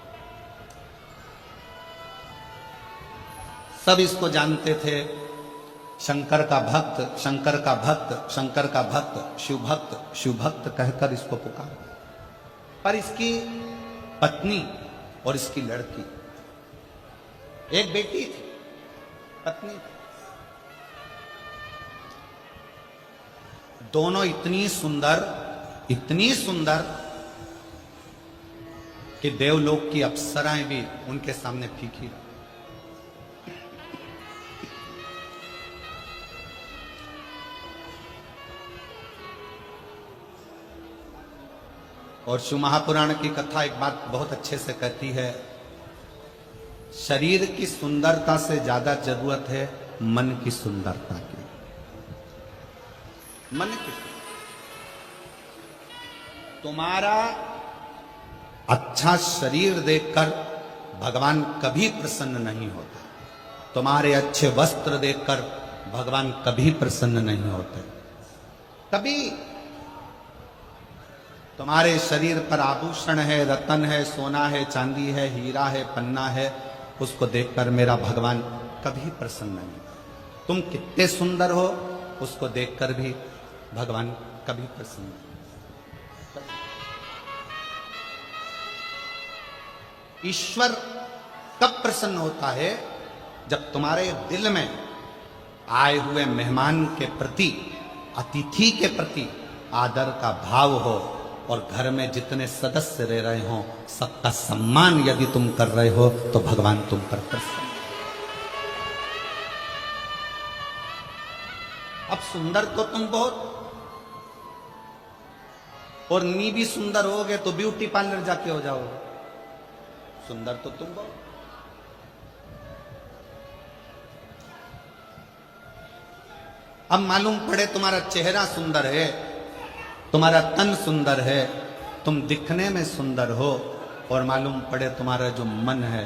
Speaker 1: सब इसको जानते थे, शंकर का भक्त, शंकर का भक्त, शंकर का भक्त, शिव भक्त, शिव भक्त कहकर इसको पुकार। पर इसकी पत्नी और इसकी लड़की, एक बेटी थी, पत्नी थी, दोनों इतनी सुंदर कि देवलोक की अप्सराएं भी उनके सामने फीकी रही। और शिव महापुराण की कथा एक बात बहुत अच्छे से कहती है, शरीर की सुंदरता से ज्यादा जरूरत है मन की सुंदरता की। मन की तुम्हारा अच्छा शरीर देखकर भगवान कभी प्रसन्न नहीं होते। तुम्हारे अच्छे वस्त्र देखकर भगवान कभी प्रसन्न नहीं होते। कभी तुम्हारे शरीर पर आभूषण है, रतन है, सोना है, चांदी है, हीरा है, पन्ना है, उसको देखकर मेरा भगवान कभी प्रसन्न नहीं। तुम कितने सुंदर हो उसको देखकर भी भगवान कभी प्रसन्न नहीं। ईश्वर कब प्रसन्न होता है? जब तुम्हारे दिल में आए हुए मेहमान के प्रति, अतिथि के प्रति आदर का भाव हो और घर में जितने सदस्य रह रहे हो सबका सम्मान यदि तुम कर रहे हो तो भगवान तुम पर प्रसन्न। अब सुंदर तो तुम बहुत, और नी भी सुंदर होगे तो ब्यूटी पार्लर जाके हो जाओगे। सुंदर तो तुम बहुत। अब मालूम पड़े तुम्हारा चेहरा सुंदर है, तुम्हारा तन सुंदर है, तुम दिखने में सुंदर हो, और मालूम पड़े तुम्हारा जो मन है,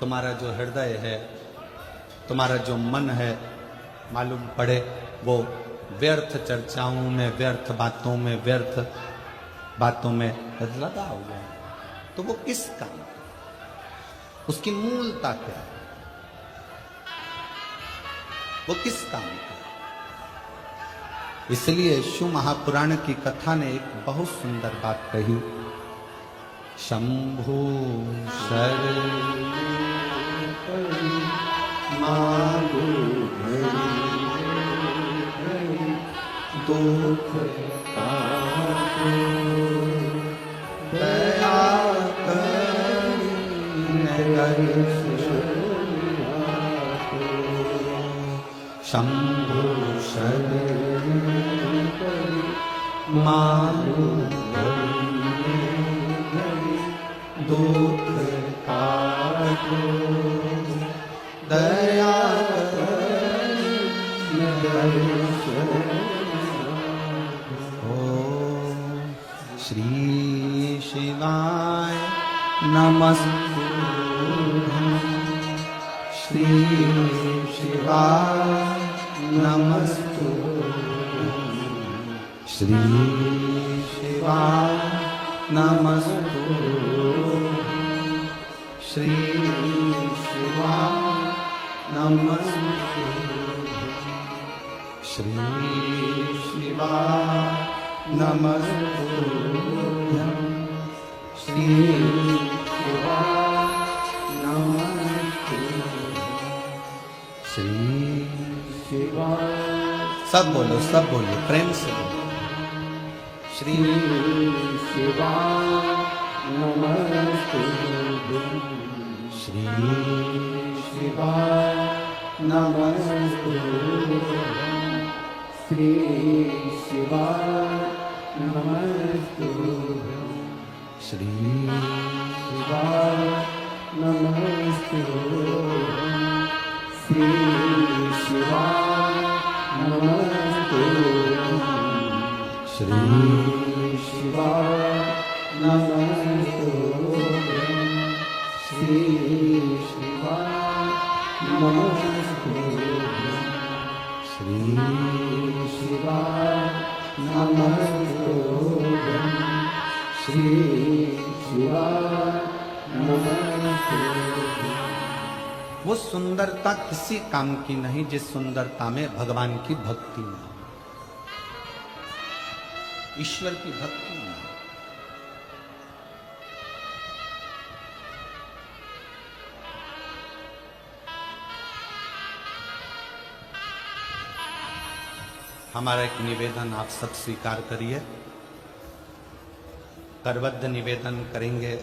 Speaker 1: तुम्हारा जो हृदय है, तुम्हारा जो मन है, मालूम पड़े वो व्यर्थ चर्चाओं में, व्यर्थ बातों में, व्यर्थ बातों में लगा हुआ है, तो वो किस काम? उसकी मूलता क्या है? वो किस काम का? इसलिए शिव महापुराण की कथा ने एक बहुत सुंदर बात कही। शंभु दुख शंभु मालू दुख काटो दया ओम श्री शिवाय नमस्तुभ्यं। श्री शिवाय नमस्तुभ्यं। श्री शिवाय नमस्तुभ्यं। श्री शिवाय नमस्तुभ्यं। श्री शिवाय नमस्तुभ्यं। श्री शिवाय नमस्तुभ्यं। श्री शिवाय, सब बोलो, सब बोलो, प्रेम से बोलो। श्री शिवाय नमस्तुभ्यं। श्री शिवाय नमस्तुभ्यं। श्री शिवाय नमस्तुभ्यं। श्री शिवाय नमस्तुभ्यं। श्री शिवाय नमस्तुभ्यं। श्री शिवाय नमस्तुभ्यं। श्री शिवाय नमस्तुभ्यं। श्री शिवाय नमस्तुभ्यं। श्री शिवाय नमस्तुभ्यं। वो सुंदरता किसी काम की नहीं जिस सुंदरता में भगवान की भक्ति ना हो, ईश्वर की भक्ति ना हो। हमारा एक निवेदन आप सब स्वीकार करिए। करबद्ध निवेदन करेंगे।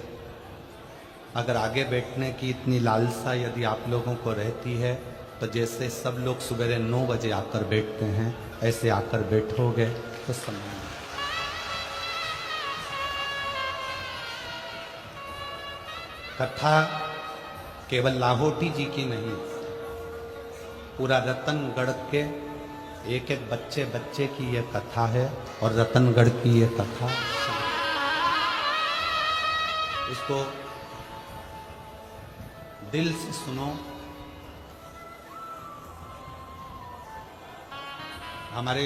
Speaker 1: अगर आगे बैठने की इतनी लालसा यदि आप लोगों को रहती है तो जैसे सब लोग सवेरे 9 बजे आकर बैठते हैं ऐसे आकर बैठोगे तो समय। कथा केवल लाहौटी जी की नहीं, पूरा रतनगढ़ के एक एक बच्चे बच्चे की ये कथा है और रतनगढ़ की ये कथा। इसको दिल से सुनो। हमारे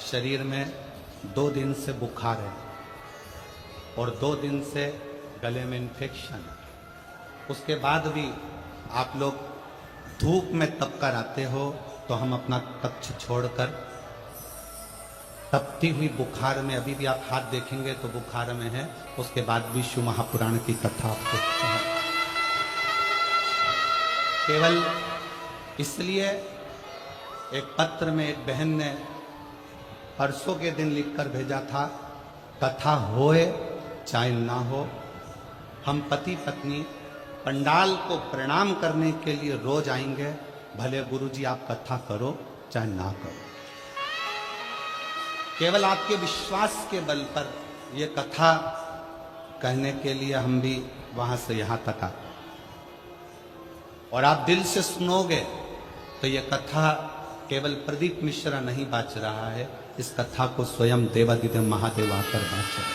Speaker 1: शरीर में 2 दिन से बुखार है और 2 दिन से गले में इन्फेक्शन है। उसके बाद भी आप लोग धूप में तप कर आते हो, तो हम अपना कक्ष छोड़कर तपती हुई बुखार में, अभी भी आप हाथ देखेंगे तो बुखार में है, उसके बाद भी शिव महापुराण की कथा आपको केवल इसलिए एक पत्र में एक बहन ने परसों के दिन लिखकर भेजा था, कथा होए चाहे ना हो, हम पति पत्नी पंडाल को प्रणाम करने के लिए रोज आएंगे, भले गुरुजी आप कथा करो चाहे ना करो। केवल आपके विश्वास के बल पर यह कथा कहने के लिए हम भी वहां से यहां तक आए, और आप दिल से सुनोगे तो यह कथा केवल प्रदीप मिश्रा नहीं बाच रहा है, इस कथा को स्वयं देवादिदेव महादेव आकर बाच रहे।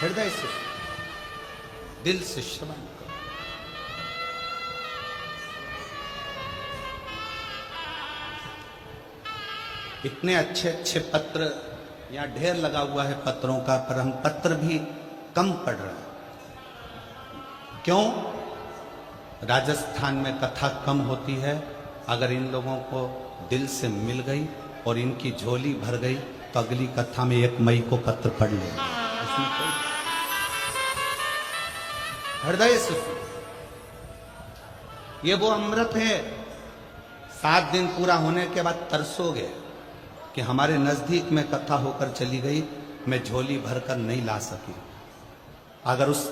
Speaker 1: हृदय से, दिल से श्रवण करो। इतने अच्छे अच्छे पत्र यहां ढेर लगा हुआ है पत्रों का, पर हम पत्र भी कम पढ़ रहे हैं। क्यों? राजस्थान में कथा कम होती है। अगर इन लोगों को दिल से मिल गई और इनकी झोली भर गई तो अगली कथा में 1 मई को पत्र पढ़ लेंगे। हृदय से, ये वो अमृत है। 7 दिन पूरा होने के बाद तरसोगे कि हमारे नजदीक में कथा होकर चली गई, मैं झोली भरकर नहीं ला सकी। अगर उस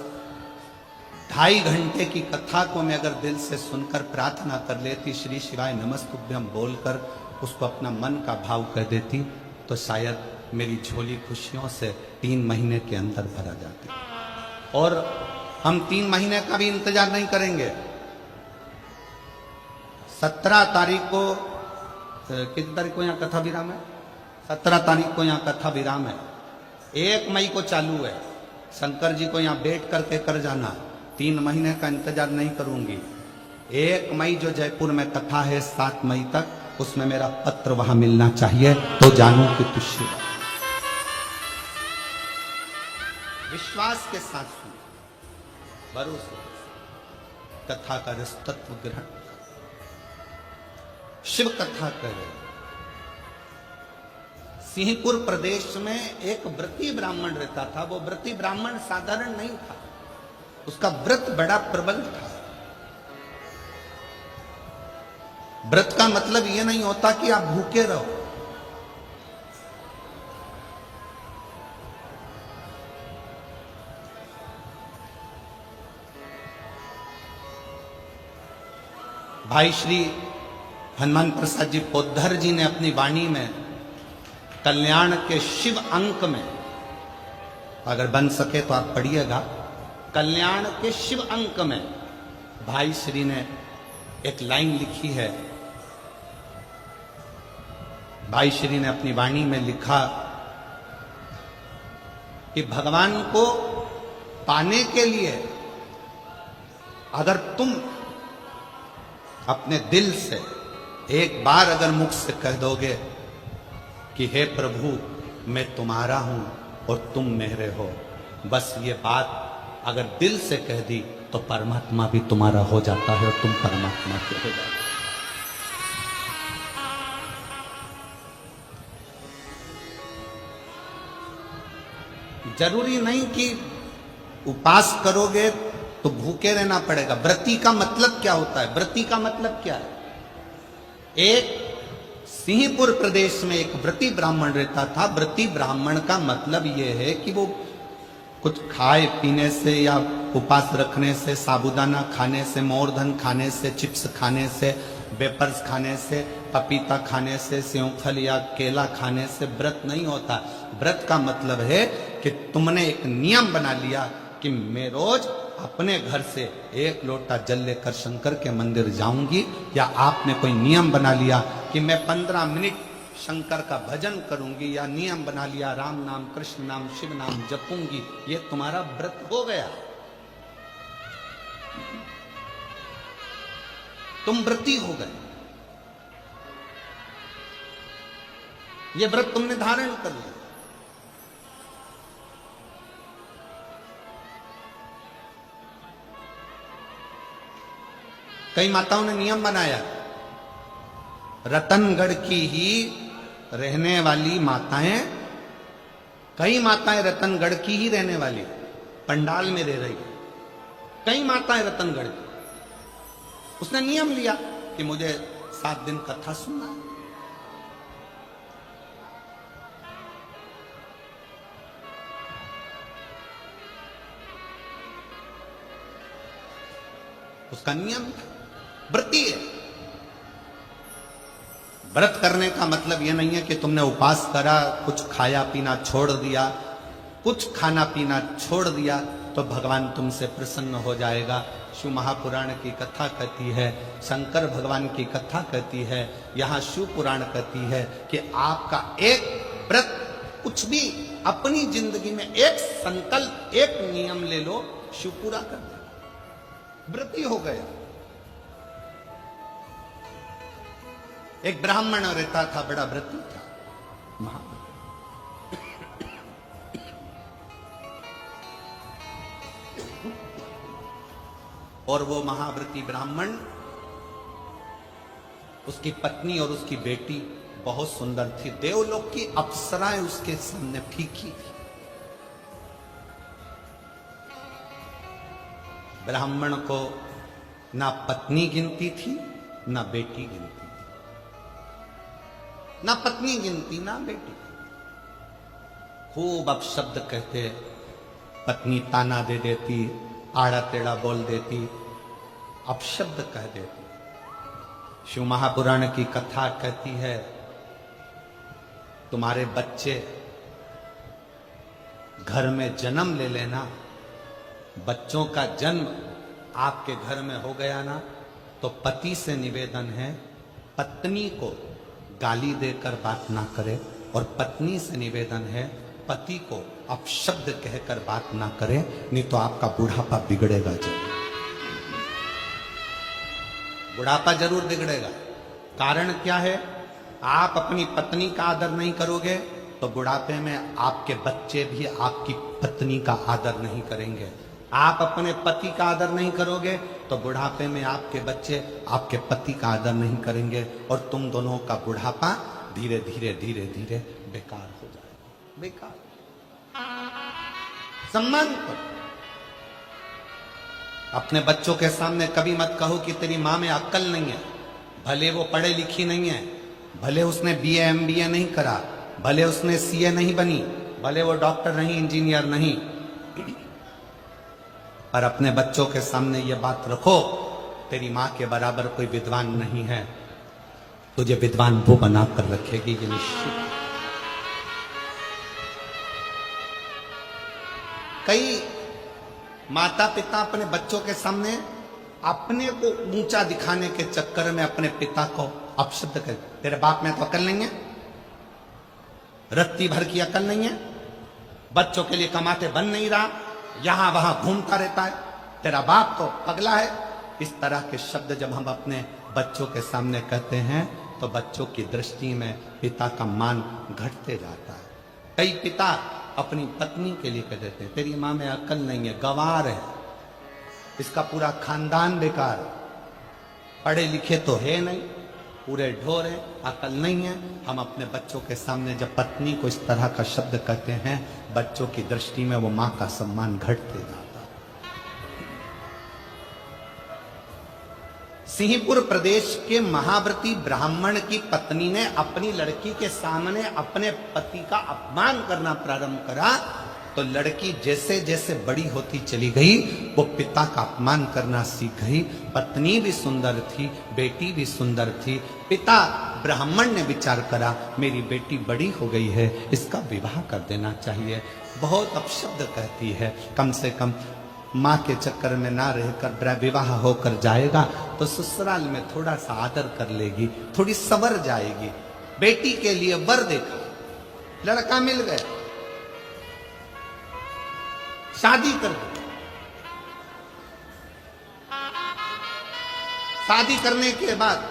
Speaker 1: 2.5 घंटे की कथा को मैं अगर दिल से सुनकर प्रार्थना कर लेती, श्री शिवाय नमस्तुभ्यम बोलकर उसको अपना मन का भाव कह देती, तो शायद मेरी झोली खुशियों से 3 महीने के अंदर भरा जाती। और हम 3 महीने का भी इंतजार नहीं करेंगे। 17 तारीख को, कितनी तारीख को यहाँ कथा विराम है? 17 तारीख को यहाँ कथा विराम है। 1 मई को चालू है। शंकर जी को यहाँ बैठ करके कर जाना। 3 महीने का इंतजार नहीं करूंगी। 1 मई जो जयपुर में कथा है 7 मई तक, उसमें मेरा पत्र वहां मिलना चाहिए, तो जानू कि तुझसे विश्वास के साथ सुन, भरोसे कथा का रस तत्व ग्रहण, शिव कथा करे। सिंहपुर प्रदेश में एक व्रती ब्राह्मण रहता था। वो व्रती ब्राह्मण साधारण नहीं था, उसका व्रत बड़ा प्रबल था। व्रत का मतलब यह नहीं होता कि आप भूखे रहो। भाई श्री हनुमान प्रसाद जी पोद्धर जी ने अपनी वाणी में कल्याण के शिव अंक में, अगर बन सके तो आप पढ़िएगा, कल्याण के शिव अंक में भाई श्री ने एक लाइन लिखी है। भाई श्री ने अपनी वाणी में लिखा कि भगवान को पाने के लिए अगर तुम अपने दिल से एक बार अगर मुख से कह दोगे कि हे प्रभु मैं तुम्हारा हूं और तुम मेरे हो, बस ये बात अगर दिल से कह दी तो परमात्मा भी तुम्हारा हो जाता है और तुम परमात्मा के हो जाते हो। जरूरी नहीं कि उपास करोगे तो भूखे रहना पड़ेगा। व्रती का मतलब क्या होता है? व्रती का मतलब क्या है? एक सिंहपुर प्रदेश में एक व्रती ब्राह्मण रहता था। व्रती ब्राह्मण का मतलब यह है कि वो कुछ खाए पीने से या उपास रखने से, साबूदाना खाने से, मोरधन खाने से, चिप्स खाने से, वेपर्स खाने से, पपीता खाने से, सेवफल या केला खाने से व्रत नहीं होता। व्रत का मतलब है कि तुमने एक नियम बना लिया कि मैं रोज अपने घर से 1 लोटा जल लेकर शंकर के मंदिर जाऊंगी, या आपने कोई नियम बना लिया कि मैं 15 मिनट शंकर का भजन करूंगी या नियम बना लिया राम नाम कृष्ण नाम शिव नाम जपूंगी, ये तुम्हारा व्रत हो गया। तुम व्रती हो गए, ये व्रत तुमने धारण कर लिया। कई माताओं ने नियम बनाया, रतनगढ़ की ही रहने वाली माताएं, कई माताएं रतनगढ़ की ही रहने वाली पंडाल में रह रही, कई माताएं रतनगढ़ की। उसने नियम लिया कि मुझे 7 दिन कथा सुनना है। उसका नियम व्रती है। व्रत करने का मतलब यह नहीं है कि तुमने उपास करा, कुछ खाया पीना छोड़ दिया, कुछ खाना पीना छोड़ दिया तो भगवान तुमसे प्रसन्न हो जाएगा। शिव महापुराण की कथा कहती है, शंकर भगवान की कथा कहती है, यहाँ शिव पुराण कहती है कि आपका एक व्रत, कुछ भी अपनी जिंदगी में एक संकल्प, एक नियम ले लो, शिव पूरा कर देगा। व्रती हो गया। एक ब्राह्मण रहता था, बड़ा व्रती था, महाव्रती। और वो महाव्रती ब्राह्मण, उसकी पत्नी और उसकी बेटी बहुत सुंदर थी। देवलोक की अप्सराएं उसके सामने फीकी थी। ब्राह्मण को ना पत्नी गिनती थी ना बेटी गिनती थी, ना पत्नी गिनती ना बेटी। खूब अपशब्द कहते, पत्नी ताना दे देती, आड़ा टेढ़ा बोल देती, अपशब्द कह देती। शिव महापुराण की कथा कहती है, तुम्हारे बच्चे घर में जन्म ले लेना, बच्चों का जन्म आपके घर में हो गया ना, तो पति से निवेदन है, पत्नी को गाली देकर बात ना करे, और पत्नी से निवेदन है, पति को अपशब्द कहकर बात ना करे, नहीं तो आपका बुढ़ापा बिगड़ेगा जरूर। बुढ़ापा जरूर बिगड़ेगा। कारण क्या है? आप अपनी पत्नी का आदर नहीं करोगे तो बुढ़ापे में आपके बच्चे भी आपकी पत्नी का आदर नहीं करेंगे। आप अपने पति का आदर नहीं करोगे तो बुढ़ापे में आपके बच्चे आपके पति का आदर नहीं करेंगे, और तुम दोनों का बुढ़ापा धीरे धीरे धीरे धीरे बेकार हो जाएगा। बेकार। सम्मान करो। अपने बच्चों के सामने कभी मत कहो कि तेरी मां में अक्ल नहीं है। भले वो पढ़े लिखी नहीं है, भले उसने BA MBA नहीं करा, भले उसने CA नहीं बनी, भले वो डॉक्टर नहीं, इंजीनियर नहीं, पर अपने बच्चों के सामने ये बात रखो, तेरी मां के बराबर कोई विद्वान नहीं है, तुझे विद्वान वो बनाकर रखेगी ये निश्चित। कई माता पिता अपने बच्चों के सामने अपने को ऊंचा दिखाने के चक्कर में अपने पिता को अपशब्द कर, तेरे बाप में तो अकल नहीं है, रत्ती भर की अकल नहीं है, बच्चों के लिए कमाते बन नहीं रहा, यहां वहां घूमता रहता है, तेरा बाप तो पगला है। इस तरह के शब्द जब हम अपने बच्चों के सामने कहते हैं तो बच्चों की दृष्टि में पिता का मान घटते जाता है। कई पिता अपनी पत्नी के लिए कह देते हैं, तेरी मां में अकल नहीं है, गंवार है, इसका पूरा खानदान बेकार, पढ़े लिखे तो है नहीं, पूरे ढोर है, अकल नहीं है। हम अपने बच्चों के सामने जब पत्नी को इस तरह का शब्द कहते हैं, बच्चों की दृष्टि में वो मां का सम्मान घटते जाता है। सिंहपुर प्रदेश के महाव्रती ब्राह्मण की पत्नी ने अपनी लड़की के सामने अपने पति का अपमान करना प्रारंभ करा, तो लड़की जैसे जैसे बड़ी होती चली गई वो पिता का अपमान करना सीख गई। पत्नी भी सुंदर थी, बेटी भी सुंदर थी। पिता ब्राह्मण ने विचार करा, मेरी बेटी बड़ी हो गई है, इसका विवाह कर देना चाहिए। बहुत अपशब्द कहती है, कम से कम माँ के चक्कर में ना रहकर विवाह होकर जाएगा तो ससुराल में थोड़ा सा आदर कर लेगी, थोड़ी सवर जाएगी। बेटी के लिए वर देखा, लड़का मिल गया, शादी कर दी। शादी करने के बाद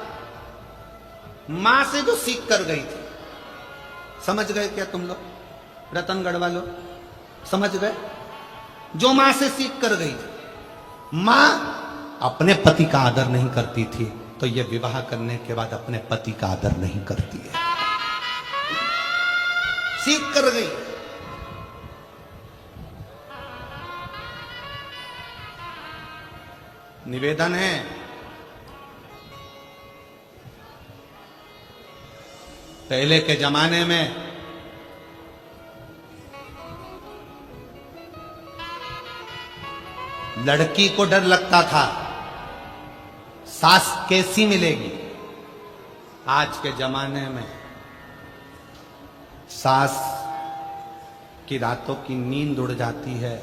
Speaker 1: मां से जो सीख कर गई थी, समझ गए क्या तुम लोग, रतनगढ़ वालों समझ गए? जो मां से सीख कर गई थी, मां अपने पति का आदर नहीं करती थी, तो यह विवाह करने के बाद अपने पति का आदर नहीं करती है। सीख कर गई। निवेदन है, पहले के जमाने में लड़की को डर लगता था सास कैसी मिलेगी। आज के जमाने में सास की रातों की नींद उड़ जाती है,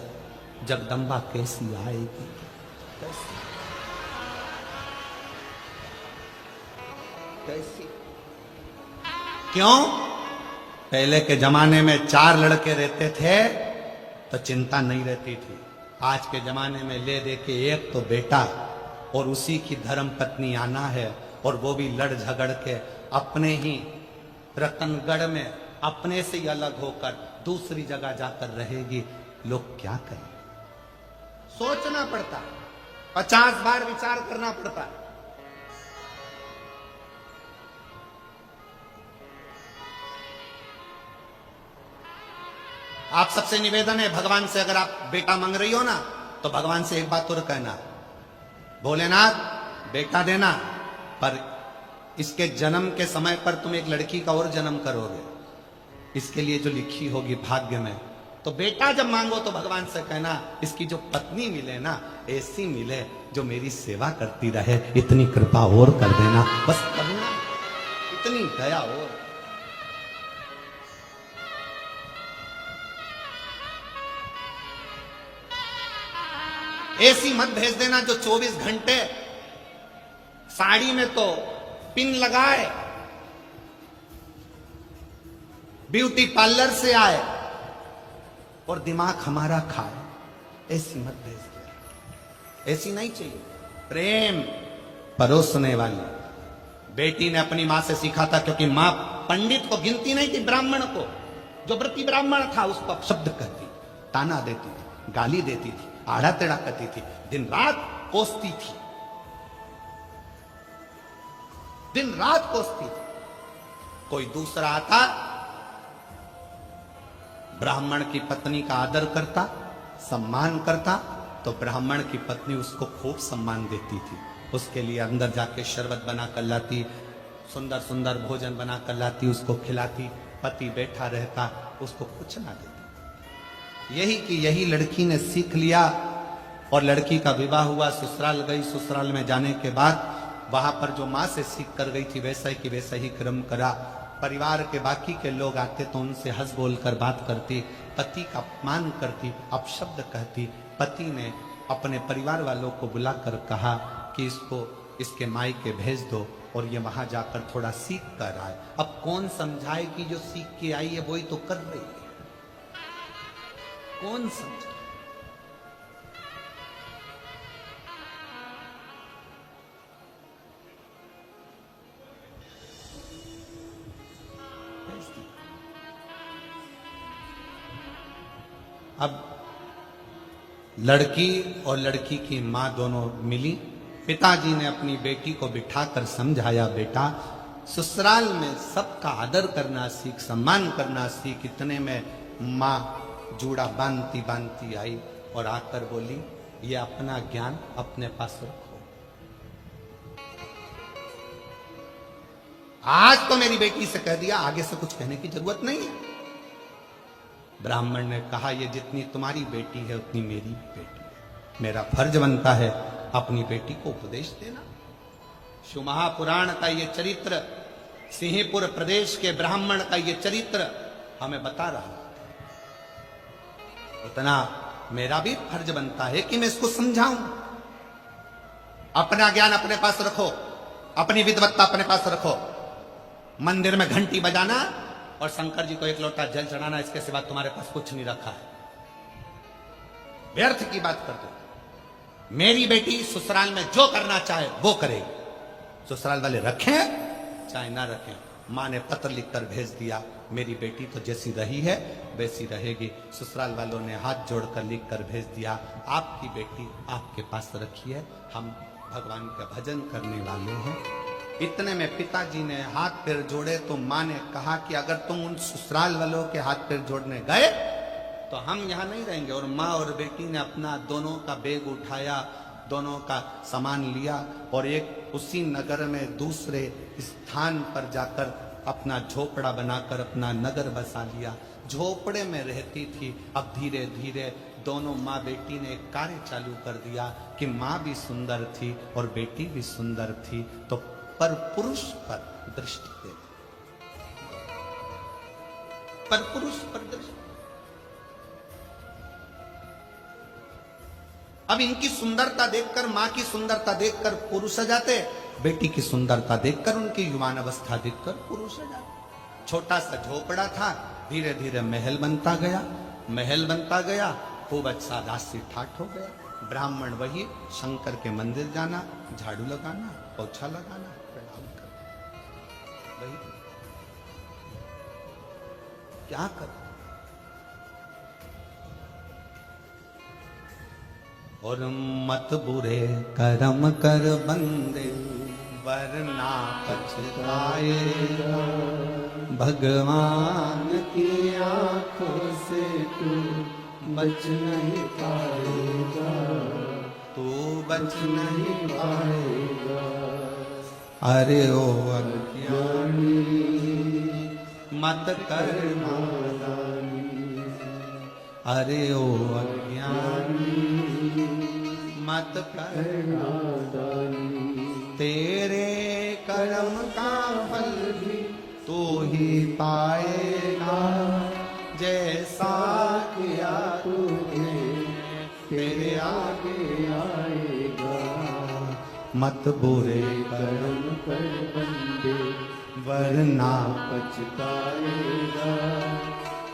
Speaker 1: जगदम्बा कैसी आएगी। कैसी? क्यों? पहले के जमाने में 4 लड़के रहते थे तो चिंता नहीं रहती थी। आज के जमाने में ले दे के एक तो बेटा और उसी की धर्म पत्नी आना है, और वो भी लड़ झगड़ के अपने ही रतनगढ़ में अपने से ही अलग होकर दूसरी जगह जाकर रहेगी। लोग क्या करें? सोचना पड़ता, 50 बार विचार करना पड़ता। आप सबसे निवेदन है, भगवान से अगर आप बेटा मांग रही हो ना, तो भगवान से एक बात और कहना, भोलेनाथ बेटा देना, पर इसके जन्म के समय पर तुम एक लड़की का और जन्म करोगे, इसके लिए जो लिखी होगी भाग्य में। तो बेटा जब मांगो तो भगवान से कहना, इसकी जो पत्नी मिले ना, ऐसी मिले जो मेरी सेवा करती रहे, इतनी कृपा और कर देना। बस करुणा, इतनी दया और। ऐसी मत भेज देना जो 24 घंटे साड़ी में तो पिन लगाए, ब्यूटी पार्लर से आए और दिमाग हमारा खाए। ऐसी मत भेज दे, ऐसी नहीं चाहिए। प्रेम परोसने वाली। बेटी ने अपनी मां से सीखा था, क्योंकि मां पंडित को गिनती नहीं थी, ब्राह्मण को, जो व्रती ब्राह्मण था उसको अपशब्द कहती, ताना देती थी, गाली देती थी, आड़ा टेढ़ा करती थी, दिन रात कोसती थी, दिन रात कोसती थी। कोई दूसरा आता, ब्राह्मण की पत्नी का आदर करता, सम्मान करता, तो ब्राह्मण की पत्नी उसको खूब सम्मान देती थी। उसके लिए अंदर जाके शरबत बना कर लाती, सुंदर सुंदर भोजन बना कर लाती, उसको खिलाती। पति बैठा रहता, उसको कुछ ना देती। यही कि यही लड़की ने सीख लिया, और लड़की का विवाह हुआ, ससुराल गई। ससुराल में जाने के बाद वहां पर जो मां से सीख कर गई थी, वैसा ही कि वैसा ही क्रम करा। परिवार के बाकी के लोग आते तो उनसे हंस बोल कर बात करती, पति का अपमान करती, अपशब्द कहती। पति ने अपने परिवार वालों को बुलाकर कहा कि इसको इसके मायके भेज दो, और ये वहां जाकर थोड़ा सीख कर आए। अब कौन समझाए कि जो सीख के आई है वही तो कर रही है, कौन समझे? अब लड़की और लड़की की मां दोनों मिली। पिताजी ने अपनी बेटी को बिठाकर समझाया, बेटा ससुराल में सबका आदर करना सीख, सम्मान करना सीख। इतने में मां जूड़ा बांधती बांधती आई और आकर बोली, ये अपना ज्ञान अपने पास रखो। आज तो मेरी बेटी से कह दिया, आगे से कुछ कहने की जरूरत नहीं है। ब्राह्मण ने कहा, ये जितनी तुम्हारी बेटी है उतनी मेरी भी बेटी है। मेरा फर्ज बनता है अपनी बेटी को उपदेश देना। शिव महापुराण का ये चरित्र, सिंहपुर प्रदेश के ब्राह्मण का ये चरित्र हमें बता रहा है। उतना मेरा भी फर्ज बनता है कि मैं इसको समझाऊं। अपना ज्ञान अपने पास रखो, अपनी विद्वत्ता अपने पास रखो। मंदिर में घंटी बजाना और शंकर जी को एक लोटा जल चढ़ाना, इसके सिवा तुम्हारे पास कुछ नहीं रखा है। व्यर्थ की बात कर दो। मेरी बेटी ससुराल में जो करना चाहे वो करेगी। ससुराल वाले रखें चाहे ना रखें, मां ने पत्र लिखकर भेज दिया, मेरी बेटी तो जैसी रही है वैसी रहेगी। ससुराल वालों ने हाथ जोड़कर लिखकर भेज दिया, आपकी बेटी आपके पास रखी है, हम भगवान का भजन करने वाले हैं। इतने में पिताजी ने हाथ पैर जोड़े तो मां ने कहा कि अगर तुम उन ससुराल वालों के हाथ पैर जोड़ने गए तो हम यहां नहीं रहेंगे। और मां और बेटी ने अपना दोनों का बैग उठाया, दोनों का सामान लिया और एक उसी नगर में दूसरे स्थान पर जाकर अपना झोपड़ा बनाकर अपना नगर बसा लिया। झोपड़े में रहती थी। अब धीरे धीरे दोनों माँ बेटी ने एक कार्य चालू कर दिया कि माँ भी सुंदर थी और बेटी भी सुंदर थी, तो पर पुरुष पर दृष्टि दे, पर पुरुष पर दृष्टि। अब इनकी सुंदरता देखकर, मां की सुंदरता देखकर पुरुष जाते, बेटी की सुंदरता देखकर, उनकी युवान अवस्था देखकर पुरुष जाते। छोटा सा झोपड़ा था, धीरे धीरे महल बनता गया, महल बनता गया, खूब अच्छा राशि ठाठ हो गया। ब्राह्मण वही शंकर के मंदिर जाना, झाड़ू लगाना, पोछा लगाना, प्रणाम करना, वही क्या कर। और मत बुरे कर्म कर बंदे वरना पछताएगा, भगवान की आंखों से तू बच नहीं पाएगा, तू बच नहीं पाएगा। अरे ओ अज्ञानी मत कर नादानी, अरे ओ अज्ञानी मत कर नादानी, तेरे कर्म का फल भी तू ही पाएगा, जैसा किया तूने तेरे आगे आएगा। मत बुरे कर्म कर बंदे वरना पछताएगा,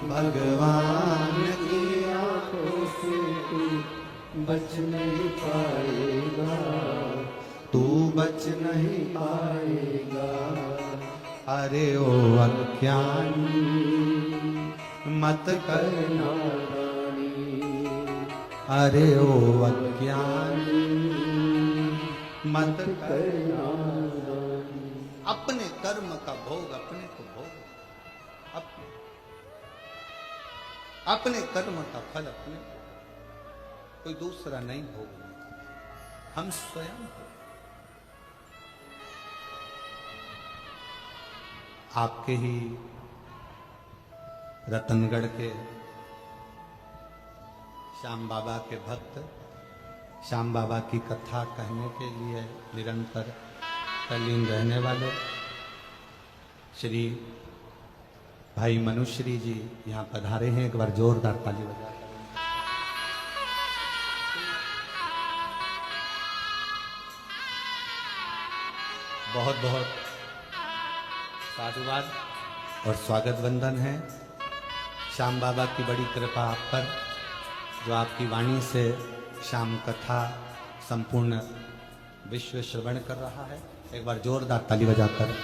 Speaker 1: भगवान की आंखों से तू बच नहीं पाएगा, तू बच नहीं पाएगा। अरे ओ अज्ञानी मत कर नादानी, अरे ओ अज्ञानी मत कर नादानी। अपने कर्म का भोग अपने को भोग, अपने कर्म का फल अपने को, कोई दूसरा नहीं भोगना, हम स्वयं को। आपके ही रतनगढ़ के श्याम बाबा के भक्त श्याम बाबा की कथा कहने के लिए निरंतर तल्लीन रहने वाले श्री भाई मनुश्री जी यहाँ पधारे हैं। एक बार जोरदार ताली बजा कर बहुत बहुत साधुवाद और स्वागत वंदन है। श्याम बाबा की बड़ी कृपा आप पर, जो आपकी वाणी से श्याम कथा संपूर्ण विश्व श्रवण कर रहा है। एक बार जोरदार ताली बजाकर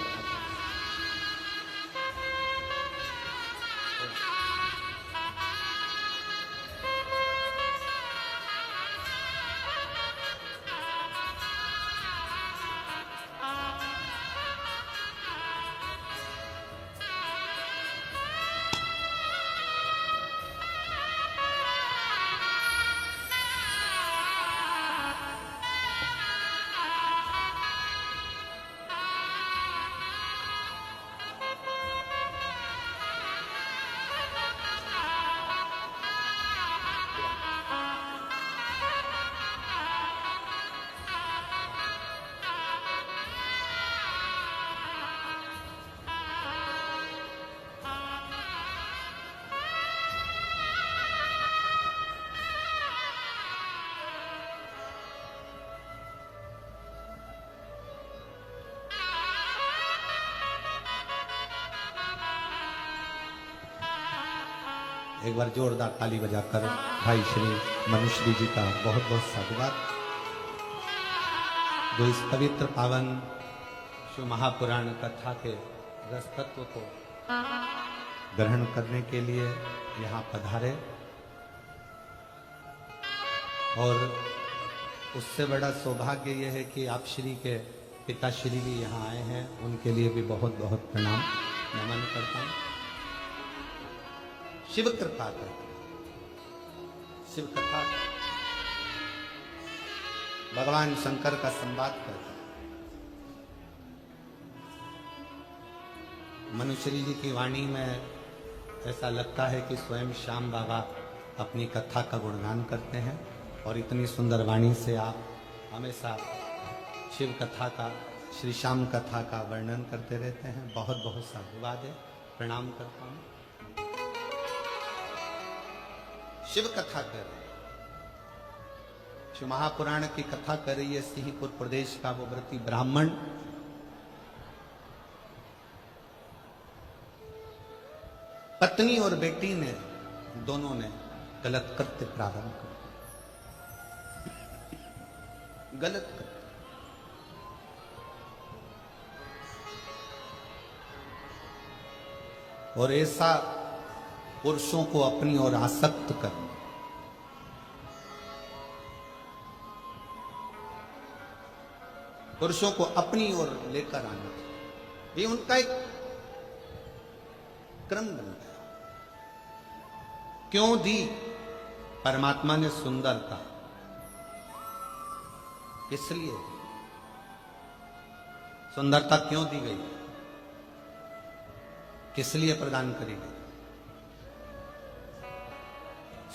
Speaker 1: एक बार जोरदार ताली बजाकर भाई श्री मनुश्री जी का बहुत बहुत साधुवाद, जो इस पवित्र पावन शिव महापुराण कथा के रस तत्व को ग्रहण करने के लिए यहाँ पधारे। और उससे बड़ा सौभाग्य यह है कि आप श्री के पिताश्री भी यहाँ आए हैं, उनके लिए भी बहुत बहुत प्रणाम नमन करता हूँ। शिव कृपा कर, शिव कथा भगवान शंकर का संवाद करता है। मनुश्री जी की वाणी में ऐसा लगता है कि स्वयं श्याम बाबा अपनी कथा का गुणगान करते हैं, और इतनी सुंदर वाणी से आप हमेशा शिव कथा का, श्री श्याम कथा का वर्णन करते रहते हैं। बहुत बहुत साधुवाद है, प्रणाम करता हूं। शिव कथा कर रहे, शिव महापुराण की कथा कर रही है सिंहपुर प्रदेश का वो व्रती ब्राह्मण। पत्नी और बेटी ने, दोनों ने गलत कृत्य प्रारंभ कर, गलत कृत्य। और ऐसा पुरुषों को अपनी ओर आसक्त करना, पुरुषों को अपनी ओर लेकर आना, ये उनका एक क्रम बन गया। क्यों दी परमात्मा ने सुंदरता? इसलिए सुंदरता क्यों दी गई, किस लिए प्रदान करी गई?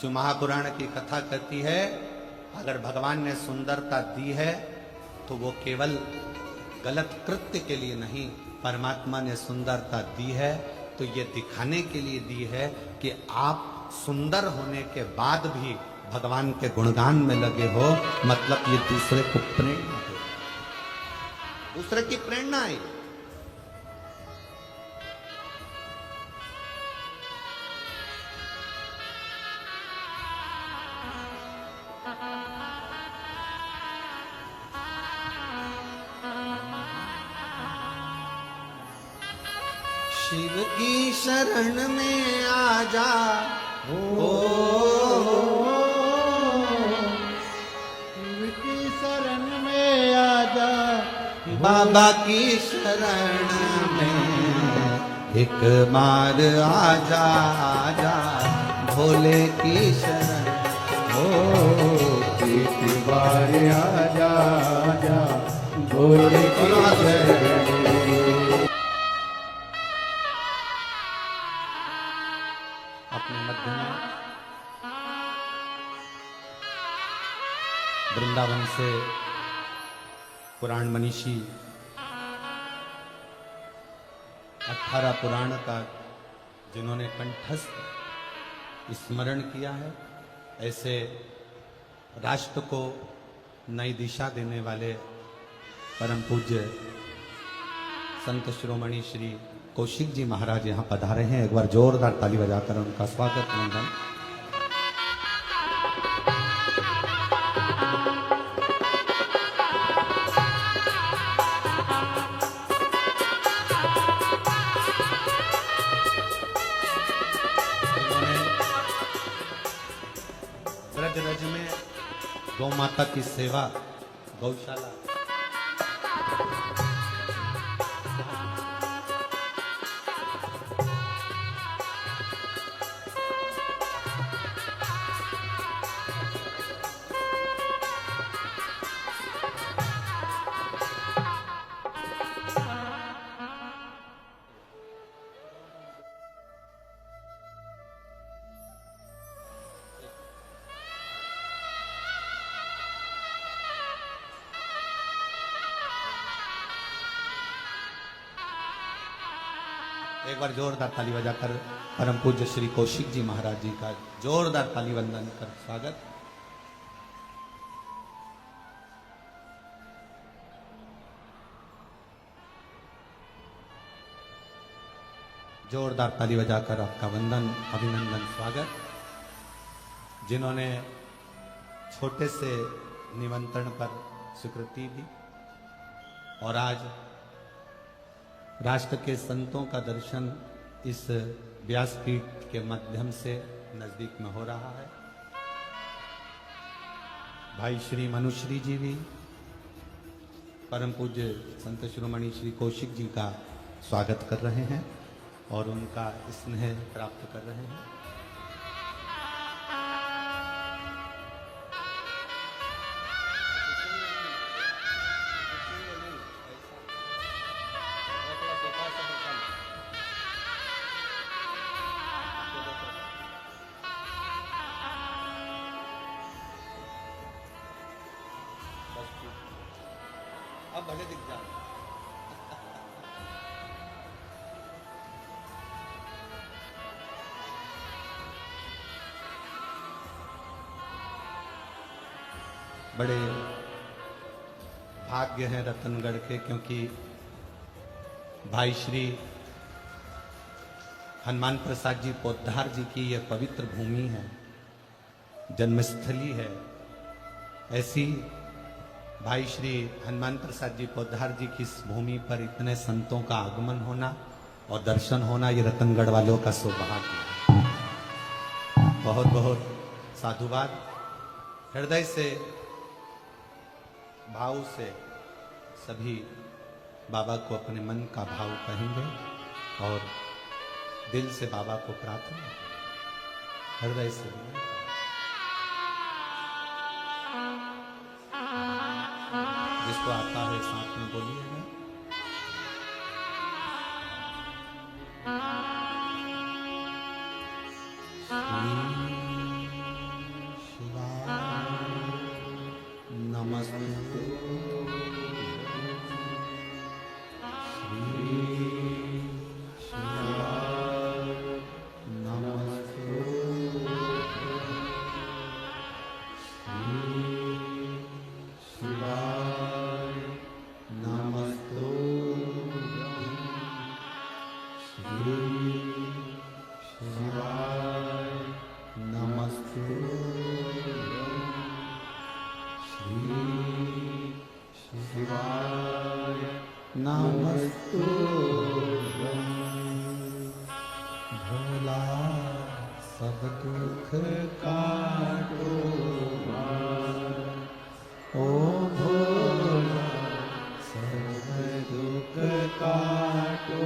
Speaker 1: शिव महापुराण की कथा कहती है, अगर भगवान ने सुंदरता दी है तो वो केवल गलत कृत्य के लिए नहीं, परमात्मा ने सुंदरता दी है तो ये दिखाने के लिए दी है कि आप सुंदर होने के बाद भी भगवान के गुणगान में लगे हो। मतलब ये दूसरे को प्रेरणा दे, दूसरे की प्रेरणा है। शिव की शरण में आ जा,
Speaker 2: शिव की शरण में आ जा,
Speaker 1: बाबा की शरण में एक बार आ जा, आजा भोले की शरण।
Speaker 2: एक बार आ जा, आजा भोले की शरण।
Speaker 1: अपने मध्य में वृंदावन से पुराण मनीषी 18 पुराण का जिन्होंने कंठस्थ स्मरण किया है, ऐसे राष्ट्र को नई दिशा देने वाले परम पूज्य संत शिरोमणि श्री कौशिक जी महाराज यहाँ पधारे हैं। एक बार जोरदार ताली बजाकर उनका स्वागत वंदन। ब्रज रज में गौ माता की सेवा, गौशाला, एक बार जोरदार ताली बजाकर परम पूज्य श्री कौशिक जी महाराज जी का जोरदार ताली वंदन कर स्वागत। जोरदार ताली बजाकर आपका वंदन, अभिनंदन, स्वागत। जिन्होंने छोटे से निमंत्रण पर स्वीकृति दी और आज राष्ट्र के संतों का दर्शन इस व्यासपीठ के माध्यम से नजदीक में हो रहा है। भाई श्री मनुश्री जी भी परम पूज्य संत शिरोमणि श्री कौशिक जी का स्वागत कर रहे हैं और उनका स्नेह प्राप्त कर रहे हैं। अब भले दिख जाए। बड़े भाग्य हैं रतनगढ़ के, क्योंकि भाई श्री हनुमान प्रसाद जी पोद्दार जी की यह पवित्र भूमि है, जन्मस्थली है। ऐसी भाई श्री हनुमान प्रसाद जी पोद्दार जी की इस भूमि पर इतने संतों का आगमन होना और दर्शन होना, ये रतनगढ़ वालों का सौभाग्य है। बहुत बहुत साधुवाद। हृदय से भाव से सभी बाबा को अपने मन का भाव कहेंगे और दिल से बाबा को प्रार्थना, हृदय से जिसको आता है साथ में बोलिएगा। नमस्ते भोला सब दुख काटो, ओ भोला सब दुख काटो,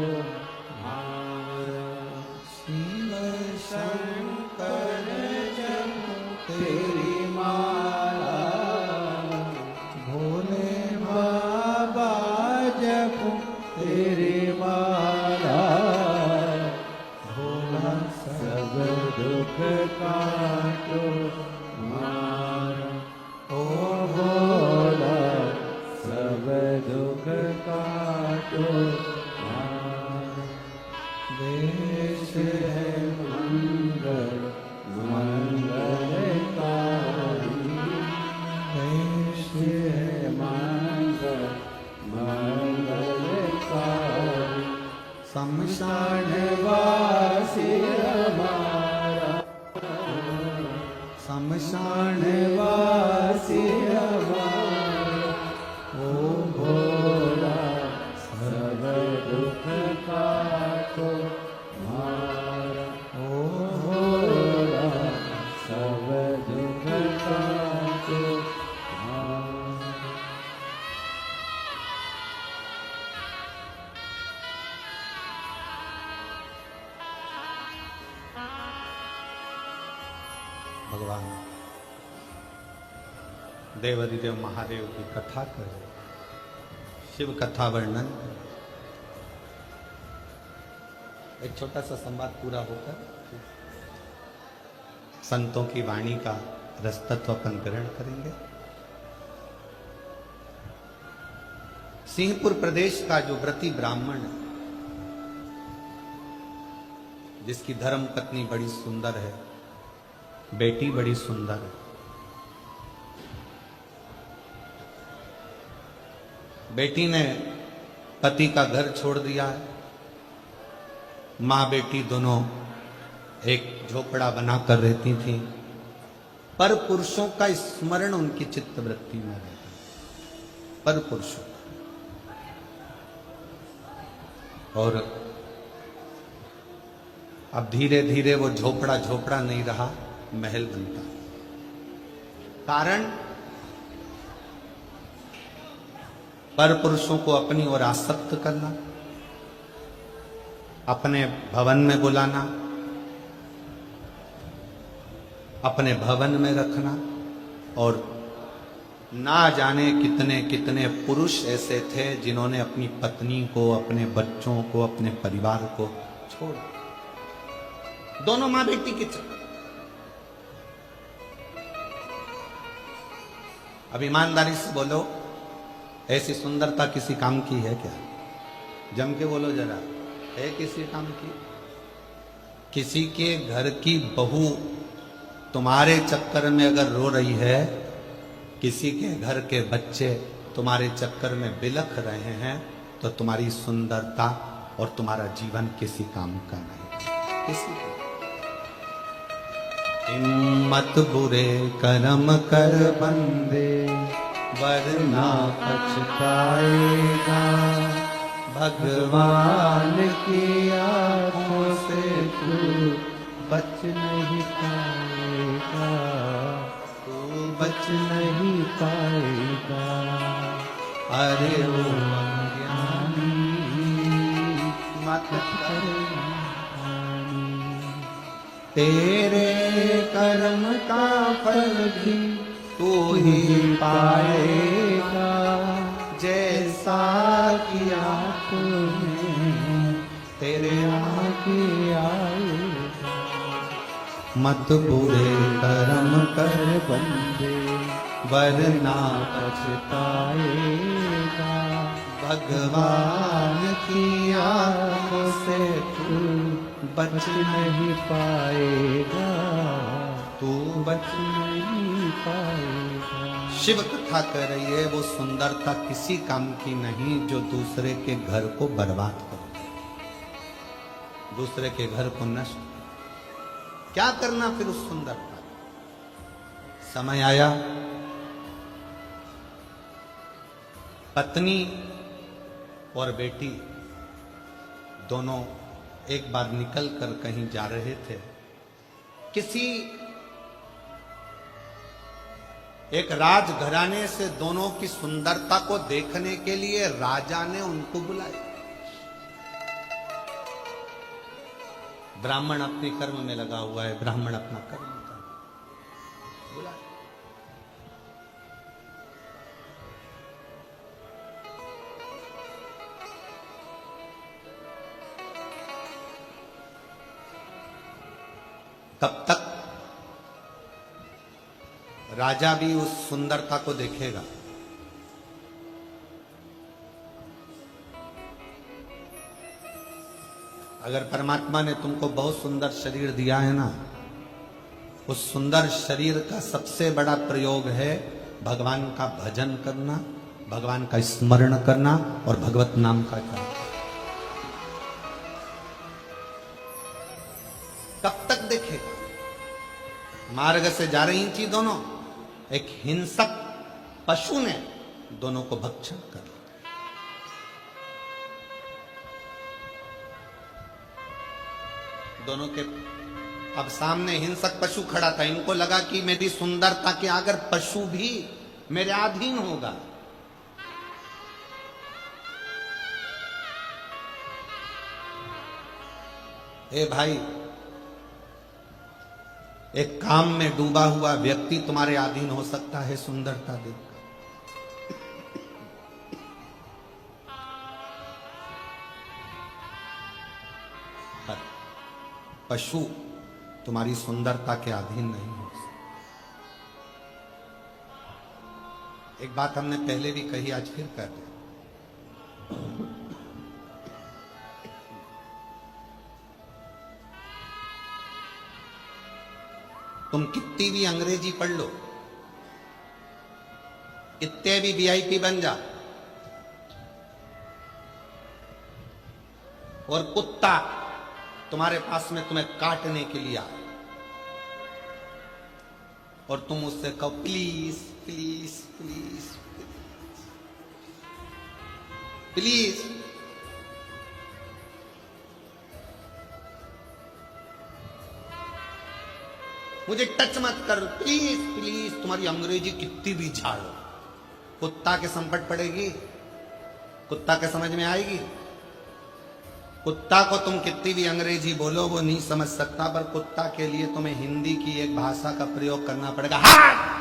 Speaker 1: शिव शंकर जप तेरी माला, भोले बाबा जप तेरी माला, भोला सब दुख काटो मारा, ओ भोला सब दुख काटो मारा। देश है मंगल मंगलकारी, देश है मंगल मंगलकारी, शमशान वासी हमारा, शमशान वासी हमारा, ओ भोला सब दुख काटो मारा, ओ भोला सब दुख काटो मारा। भगवान देवाधिदेव महादेव की कथा करें, शिव कथा वर्णन करें। एक छोटा सा संवाद पूरा होकर संतों की वाणी का रसतत्व अपन ग्रहण करेंगे। सिंहपुर प्रदेश का जो व्रती ब्राह्मण, जिसकी धर्म पत्नी बड़ी सुंदर है, बेटी बड़ी सुंदर है, बेटी ने पति का घर छोड़ दिया है माँ बेटी दोनों एक झोपड़ा बनाकर रहती थी, पर पुरुषों का स्मरण उनकी चित्तवृत्ति में रहता, पर पुरुषों। और अब धीरे धीरे वो झोपड़ा झोपड़ा नहीं रहा, महल बनता। कारण पर पुरुषों को अपनी ओर आसक्त करना, अपने भवन में बुलाना, अपने भवन में रखना, और ना जाने कितने कितने पुरुष ऐसे थे जिन्होंने अपनी पत्नी को, अपने बच्चों को, अपने परिवार को छोड़, दोनों मां बेटी के चक्कर। अब ईमानदारी से बोलो, ऐसी सुंदरता किसी काम की है क्या? जम के बोलो जरा, है किसी काम की? किसी के घर की बहू तुम्हारे चक्कर में अगर रो रही है, किसी के घर के बच्चे तुम्हारे चक्कर में बिलख रहे हैं, तो तुम्हारी सुंदरता और तुम्हारा जीवन किसी काम का नहीं, किसी का। हिम्मत बुरे कर्म कर बंदे, वरना पछताएगा, भगवान की आंखों से तू बच नहीं पाएगा, तू बच नहीं पाएगा। अरे वो अज्ञानी मत करना, तेरे कर्म का फल भी तू ही पाएगा, जैसा किया तूने तेरे आगे आएगा। मत बुरे कर्म कर बंदे, वरना पछताएगा, भगवान की आंखों से तू बच नहीं पाएगा, तू बच नहीं पाएगा। शिव कथा कह रही है, वो सुंदरता किसी काम की नहीं जो दूसरे के घर को बर्बाद करे, दूसरे के घर को नष्ट। क्या करना फिर उस सुंदरता? समय आया, पत्नी और बेटी दोनों एक बार निकल कर कहीं जा रहे थे। किसी एक राजघराने से दोनों की सुंदरता को देखने के लिए राजा ने उनको बुलाया। ब्राह्मण अपने कर्म में लगा हुआ है, ब्राह्मण अपना कर्म कर बुलाया। तब तक राजा भी उस सुंदरता को देखेगा। अगर परमात्मा ने तुमको बहुत सुंदर शरीर दिया है ना, उस सुंदर शरीर का सबसे बड़ा प्रयोग है भगवान का भजन करना, भगवान का स्मरण करना और भगवत नाम का जाप। कब तक देखेगा? मार्ग से जा रही थी दोनों, एक हिंसक पशु ने दोनों को भक्षण कर लिया। दोनों के अब सामने हिंसक पशु खड़ा था। इनको लगा कि मेरी सुंदरता के अगर पशु भी मेरे अधीन होगा। ए भाई, एक काम में डूबा हुआ व्यक्ति तुम्हारे अधीन हो सकता है सुंदरता देखकर। पशु तुम्हारी सुंदरता के अधीन नहीं हो सकता। एक बात हमने पहले भी कही, आज फिर कर रहे। तुम कितनी भी अंग्रेजी पढ़ लो, कितने भी वीआईपी बन जा, और कुत्ता तुम्हारे पास में तुम्हें काटने के लिए आए और तुम उससे कहो प्लीज प्लीज प्लीज प्लीज, मुझे टच मत कर प्लीज प्लीज। तुम्हारी अंग्रेजी कितनी भी झाड़ो, कुत्ता के संपट पड़ेगी? कुत्ता के समझ में आएगी? कुत्ता को तुम कितनी भी अंग्रेजी बोलो वो नहीं समझ सकता, पर कुत्ता के लिए तुम्हें हिंदी की एक भाषा का प्रयोग करना पड़ेगा। हाँ!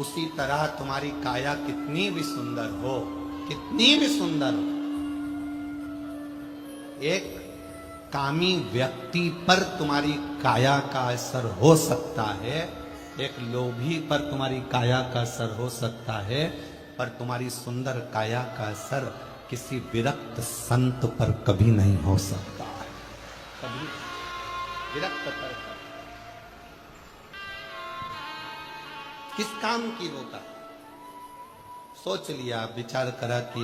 Speaker 1: उसी तरह तुम्हारी काया कितनी भी सुंदर हो, कितनी भी सुंदर हो, एक कामी व्यक्ति पर तुम्हारी काया का असर हो सकता है, एक लोभी पर तुम्हारी काया का असर हो सकता है, पर तुम्हारी सुंदर काया का असर किसी विरक्त संत पर कभी नहीं हो सकता है, कभी विरक्त पर। किस काम की रोका? सोच लिया, विचार करा कि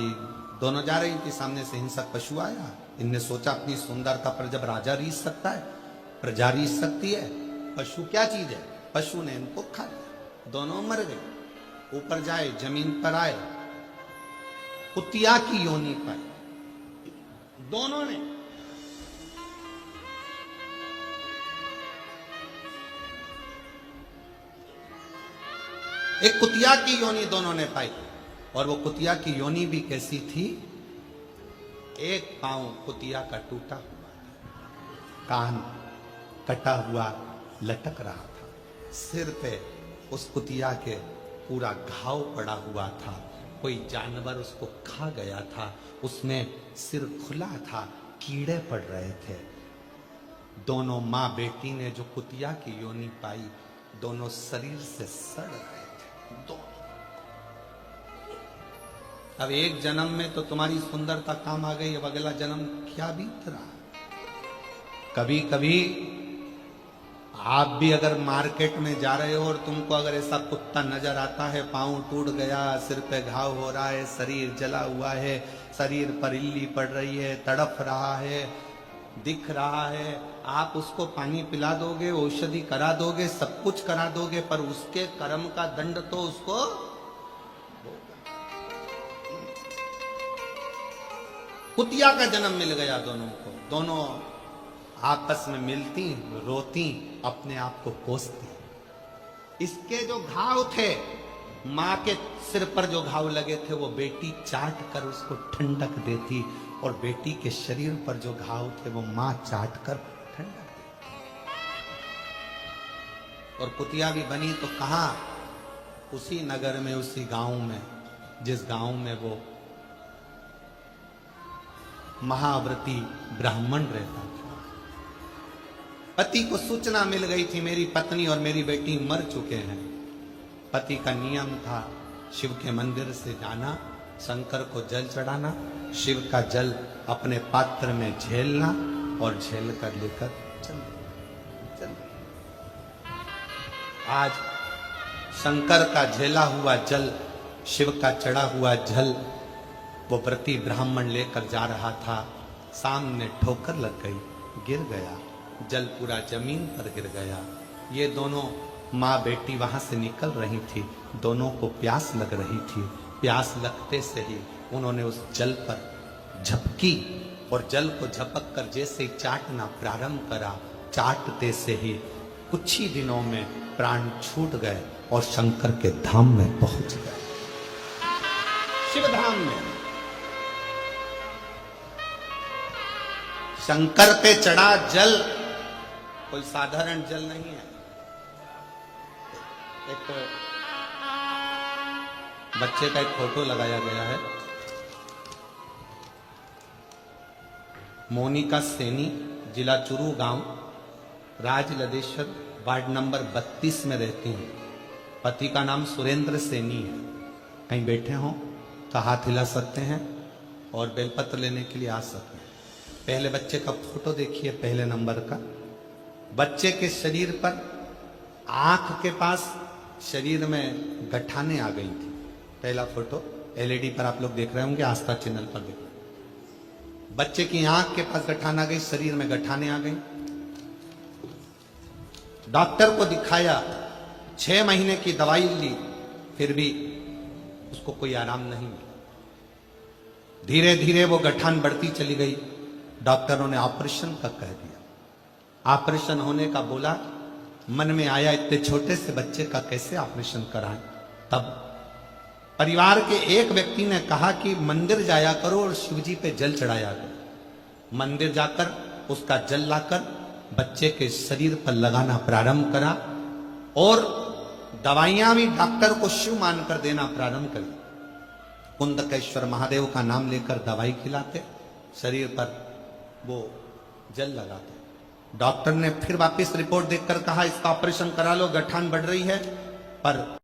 Speaker 1: दोनों जा रही थी, सामने से हिंसक पशु आया। इनने सोचा अपनी सुंदरता पर जब राजा रीझ सकता है, प्रजा रीझ सकती है, पशु क्या चीज है? पशु ने इनको खा लिया, दोनों मर गए। ऊपर जाए, जमीन पर आए, कुतिया की योनि पाई दोनों ने। एक कुतिया की योनि दोनों ने पाई, और वो कुतिया की योनि भी कैसी थी? एक पांव कुतिया का टूटा हुआ था, कान कटा हुआ लटक रहा था, सिर पे उस कुतिया के पूरा घाव पड़ा हुआ था, कोई जानवर उसको खा गया था, उसमें सिर खुला था, कीड़े पड़ रहे थे। दोनों माँ बेटी ने जो कुतिया की योनि पाई, दोनों शरीर से सड़ रहे थे। अब एक जन्म में तो तुम्हारी सुंदरता काम आ गई, अब अगला जन्म क्या बीत रहा। कभी कभी आप भी अगर मार्केट में जा रहे हो और तुमको अगर ऐसा कुत्ता नजर आता है, पांव टूट गया, सिर पे घाव हो रहा है, शरीर जला हुआ है, शरीर पर इल्ली पड़ रही है, तड़प रहा है, दिख रहा है, आप उसको पानी पिला दोगे, औषधि करा दोगे, सब कुछ करा दोगे, पर उसके कर्म का दंड तो उसको होगा। कुतिया का जन्म मिल गया दोनों को, दोनों आपस में मिलती, रोती, अपने आप को कोसती। इसके जो घाव थे, माँ के सिर पर जो घाव लगे थे, वो बेटी चाट कर उसको ठंडक देती, और बेटी के शरीर पर जो घाव थे वो माँ चाट कर ठंडक देती। और कुतिया भी बनी तो कहाँ? उसी नगर में, उसी गांव में, जिस गांव में वो महाव्रती ब्राह्मण रहता था। पति को सूचना मिल गई थी, मेरी पत्नी और मेरी बेटी मर चुके हैं। पति का नियम था शिव के मंदिर से जाना, शंकर को जल चढ़ाना, शिव का जल अपने पात्र में झेलना और झेल कर लेकर चल। आज शंकर का झेला हुआ जल, शिव का चढ़ा हुआ जल वो व्रती ब्राह्मण लेकर जा रहा था। सामने ठोकर लग गई, गिर गया, जल पूरा जमीन पर गिर गया। ये दोनों माँ बेटी वहां से निकल रही थी, दोनों को प्यास लग रही थी। प्यास लगते से ही उन्होंने उस जल पर झपकी, और जल को झपक कर जैसे ही चाटना प्रारंभ करा, चाटते से ही कुछ ही दिनों में प्राण छूट गए और शंकर के धाम में पहुंच गए, शिव धाम में। शंकर पे चढ़ा जल कोई साधारण जल नहीं है। एक बच्चे का एक फोटो लगाया गया है। मोनिका सैनी, जिला चुरू गांव, राजलदेश्वर, वार्ड नंबर 32 में रहती हैं। पति का नाम सुरेंद्र सैनी है। कहीं बैठे हों तो हाथ हिला सकते हैं और बेलपत्र लेने के लिए आ सकते हैं। पहले बच्चे का फोटो देखिए, पहले नंबर का। बच्चे के शरीर पर, आंख के पास शरीर में गठाने आ गई थी, पहला फोटो एलईडी पर आप लोग देख रहे होंगे, आस्था चैनल पर देख रहे हैं। बच्चे की आंख के पास गठान आ गई, शरीर में गठाने आ गई। डॉक्टर को दिखाया, 6 महीने की दवाई ली, फिर भी उसको कोई आराम नहीं मिला। धीरे धीरे वो गठान बढ़ती चली गई। डॉक्टरों ने ऑपरेशन का कह दिया। ऑपरेशन होने का बोला, मन में आया इतने छोटे से बच्चे का कैसे ऑपरेशन कराएं। तब परिवार के एक व्यक्ति ने कहा कि मंदिर जाया करो और शिव जी पे जल चढ़ाया करो। मंदिर जाकर उसका जल लाकर बच्चे के शरीर पर लगाना प्रारंभ करा और दवाइयां भी डॉक्टर को शिव मानकर देना प्रारंभ करी। कुंदकेश्वर महादेव का नाम लेकर दवाई खिलाते, शरीर पर वो जल लगाते। डॉक्टर ने फिर वापस रिपोर्ट देखकर कहा इसका ऑपरेशन करा लो, गठान बढ़ रही है। पर